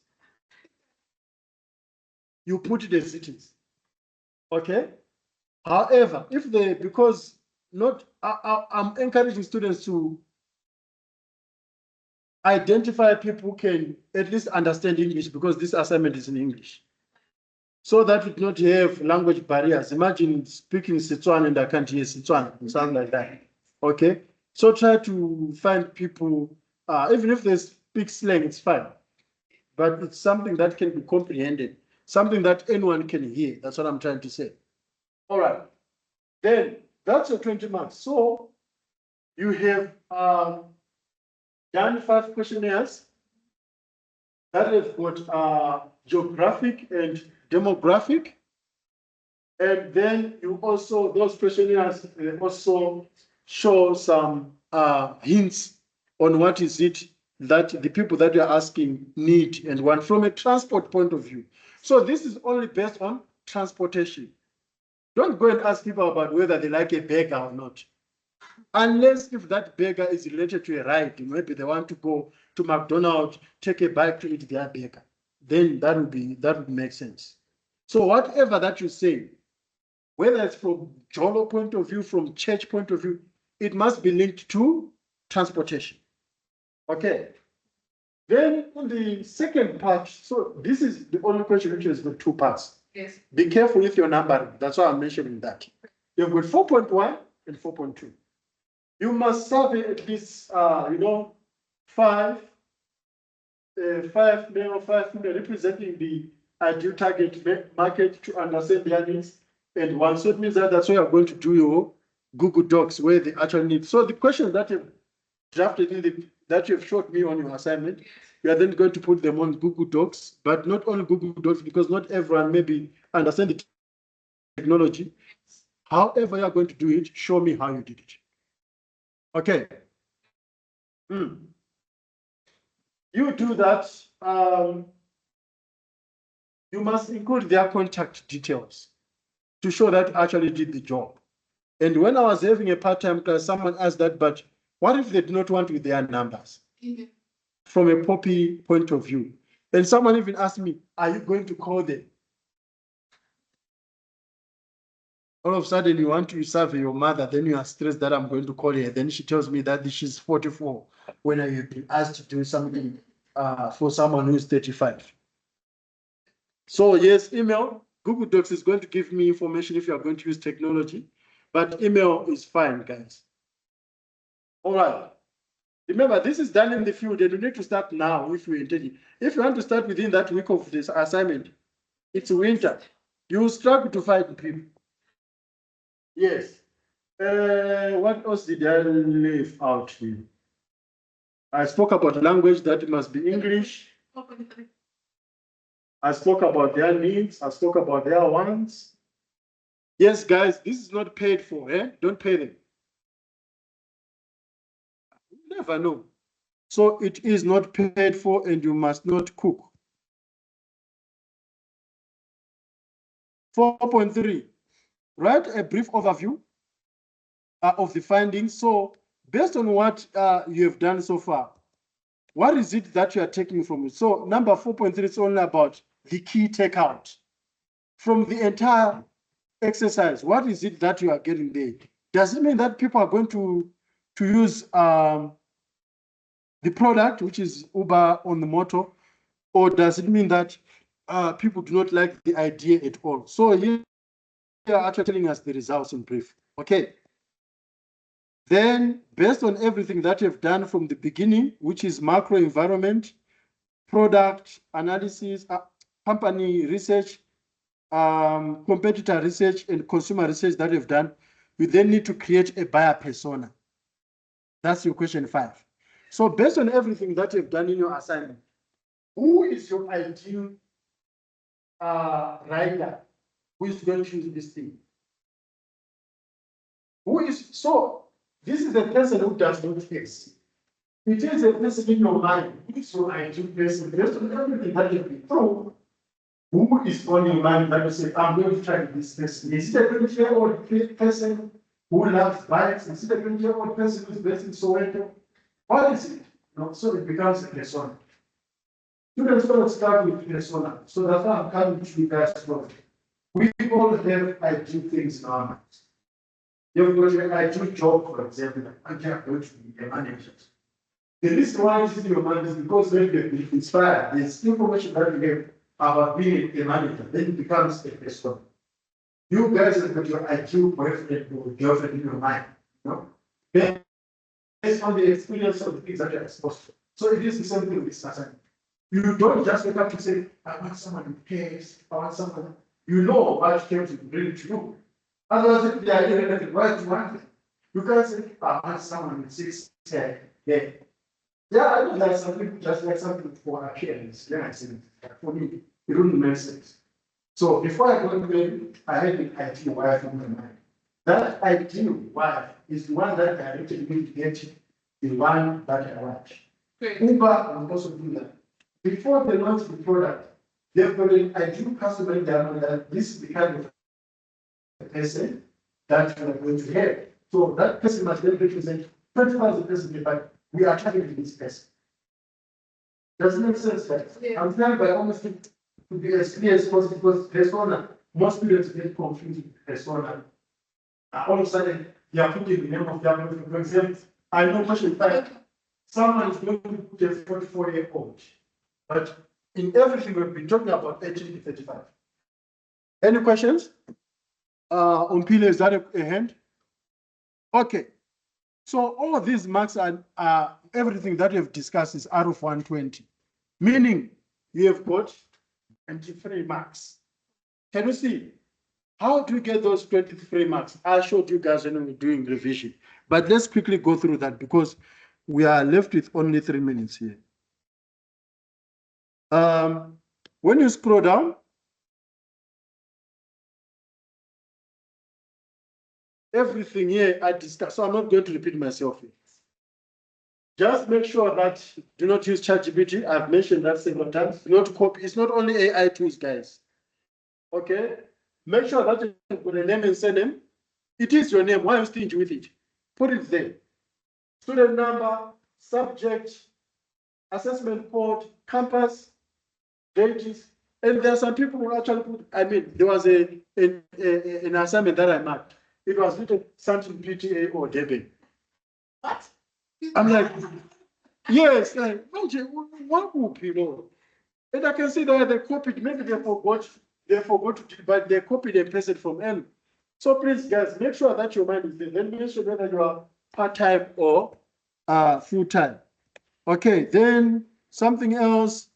You put it as it is. Okay? However, if they, because not, I'm encouraging students to identify people who can at least understand English, because this assignment is in English. so that we do not have language barriers. Imagine speaking Sichuan and I can't hear Sichuan, something like that. Okay, so try to find people, even if they speak slang, it's fine, but it's something that can be comprehended, something that anyone can hear. That's what I'm trying to say. All right, then that's your 20 marks. So you have done 5 questionnaires that have got geographic and demographic. And then you also, those questionnaires also show some hints on what is it that the people that you're asking need and want from a transport point of view. So this is only based on transportation. Don't go and ask people about whether they like a burger or not. Unless if that burger is related to a ride, maybe they want to go to McDonald's, take a bite to eat their burger, then that would make sense. So whatever that you say, whether it's from Jolo point of view, from church point of view, it must be linked to transportation. Okay. Then on the second part, so this is the only question which has got 2 parts. Yes. Be careful with your numbering. That's why I'm mentioning that. You've got 4.1 and 4.2. You must survey at least, 5 male, 5 female, representing the ideal target market to understand their needs. And one, so it means that that's where you're going to do your Google Docs where they actually need. So the questions that you've drafted that you've showed me on your assignment, you are then going to put them on Google Docs, but not on Google Docs because not everyone maybe understand the technology. However you are going to do it, show me how you did it. Okay. You do that. You must include their contact details to show that you actually did the job. And when I was having a part-time class, someone asked that, but what if they do not want with their numbers? From a Poppy point of view. And someone even asked me, are you going to call them? All of a sudden you want to survey your mother, then you are stressed that I'm going to call her. Then she tells me that she's 44 when I've been asked to do something for someone who's 35. So yes, email, Google Docs is going to give me information if you are going to use technology, but email is fine, guys. All right. Remember, this is done in the field and you need to start now if you're intending. If you want to start within that week of this assignment, it's winter. You struggle to find people. Yes. What else did I leave out here? I spoke about language, that must be English. I spoke about their needs. I spoke about their wants. Yes, guys, this is not paid for. Don't pay them. You never know. So it is not paid for and you must not cook. 4.3, write a brief overview of the findings. So based on what you have done so far, what is it that you are taking from it? So number 4.3 is only about the key takeout from the entire exercise. What is it that you are getting there? Does it mean that people are going to use the product, which is Uber on the motor, or does it mean that people do not like the idea at all? So here they are actually telling us the results in brief. Okay. Then, based on everything that you've done from the beginning, which is macro environment, product analysis, company research, competitor research, and consumer research that you've done, you then need to create a buyer persona. That's your question 5. So based on everything that you've done in your assignment, who is your ideal rider who is going to use this thing? So this is the person who does not face. It is a person in your mind. Who is your ideal person? Based on everything that you've been through, who is on your mind that you say, I'm going to try this person? Is it a 20-year-old person who loves bikes? Is it a 20-year-old person who's based in Soweto? What is it? So it becomes a persona. Students don't start with persona. So that's why I'm coming to you guys from. We all have ideal things in our minds. You've got an ideal job, for example, and you're going to be a manager. The reason why it's in your mind is because when you've been inspired, there's information that you have about being a manager, then it becomes a person. You guys have got your ideal boyfriend or girlfriend in your mind, you know? Based on the experience of the things that you're exposed to. So it is the same thing with this assignment. You don't just wake up to say, I want someone who cares, I want someone, you know what cares to bring to you. Otherwise, if they are irrelevant, why do you want them? You can't say, I want someone with 6 hair. Yeah. Yeah, I don't like something just like something for appearance. Yeah, I see. For me, it wouldn't make sense. So before I go to bed, I had an ideal wife in my mind. That ideal wife is the one that directed me to get the one that I want. Great. Uber will also do that. Before they launch the product, they've got an ideal customer in their mind that this is the kind of person that you are going to have. So that person must then represent 25 person, but we are targeting this person. Does it make sense? Right? Yeah. I'm trying by almost to be as clear as possible because persona, most students get confused with persona. All of a sudden, they are putting the name of their person. For example, I know question 5. Someone is going to put a 44-year-old, but in everything we've been talking about 18 to 35. Any questions? On Pile, is that a hand? Okay. So all of these marks are everything that we've discussed is out of 120, meaning you have got 23 marks. Can you see? How do you get those 23 marks? I showed you guys when we were doing revision, but let's quickly go through that because we are left with only 3 minutes here. When you scroll down, everything here I discussed, so I'm not going to repeat myself here. Just make sure that do not use ChatGPT. I've mentioned that several times. Do not copy. It's not only AI tools, guys. Okay? Make sure that you put a name and surname. It is your name. Why are you stingy with it? Put it there. Student number, subject, assessment code, campus, dates. And there are some people who actually put, I mean, there was an assignment that I marked. It was written Sandton PTA or Deben. What? I'm like, yes, like, what would people? And I can see that they copied, maybe they forgot to, but they copied and pasted from N. So please, guys, make sure that your mind is there. Then make sure whether you are part-time or full-time. Okay, then something else.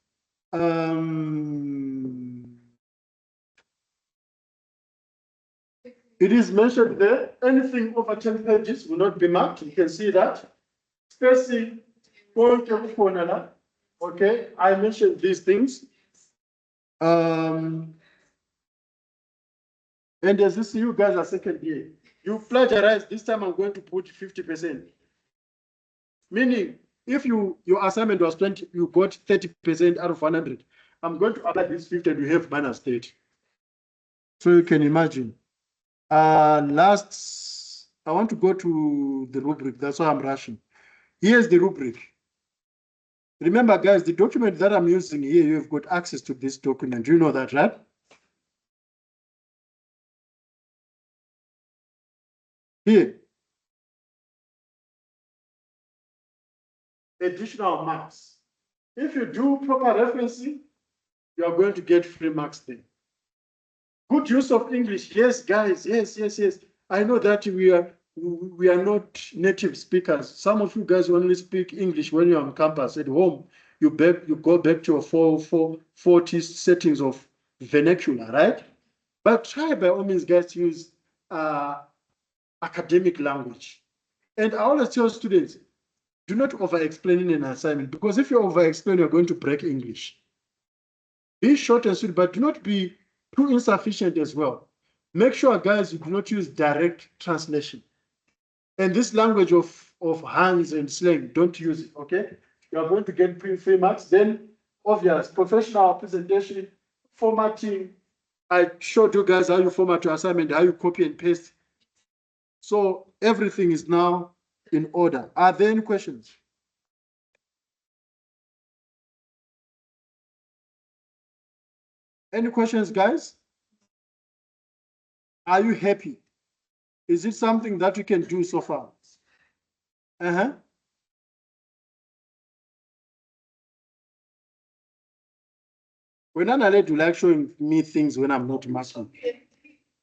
It is mentioned there, anything over 10 pages will not be marked. You can see that. Spacing, okay, I mentioned these things. And as this, you guys are second year. You plagiarize, this time I'm going to put 50%. Meaning, if your assignment was 20, you got 30% out of 100. I'm going to apply this 50 and you have minus 30. So you can imagine. Last, I want to go to the rubric. That's why I'm rushing. Here's the rubric. Remember, guys, the document that I'm using here, you've got access to this document. You know that, right? Here. Additional marks. If you do proper referencing, you are going to get free marks there. Good use of English. Yes, guys. Yes. I know that we are not native speakers. Some of you guys only speak English when you're on campus. At home, you go back to your 40 settings of vernacular, right? But try by all means, guys, to use academic language. And I always tell students, do not over-explain in an assignment, because if you over-explain, you're going to break English. Be short and sweet, but do not be too insufficient as well. Make sure, guys, you do not use direct translation. And this language of hands and slang, don't use it, okay? You are going to get free marks. Then, obvious, professional presentation, formatting. I showed you guys how you format your assignment, how you copy and paste. So everything is now in order. Are there any questions? Any questions, guys? Are you happy? Is it something that you can do so far? When I'm late, you like showing me things when I'm not marking. Okay.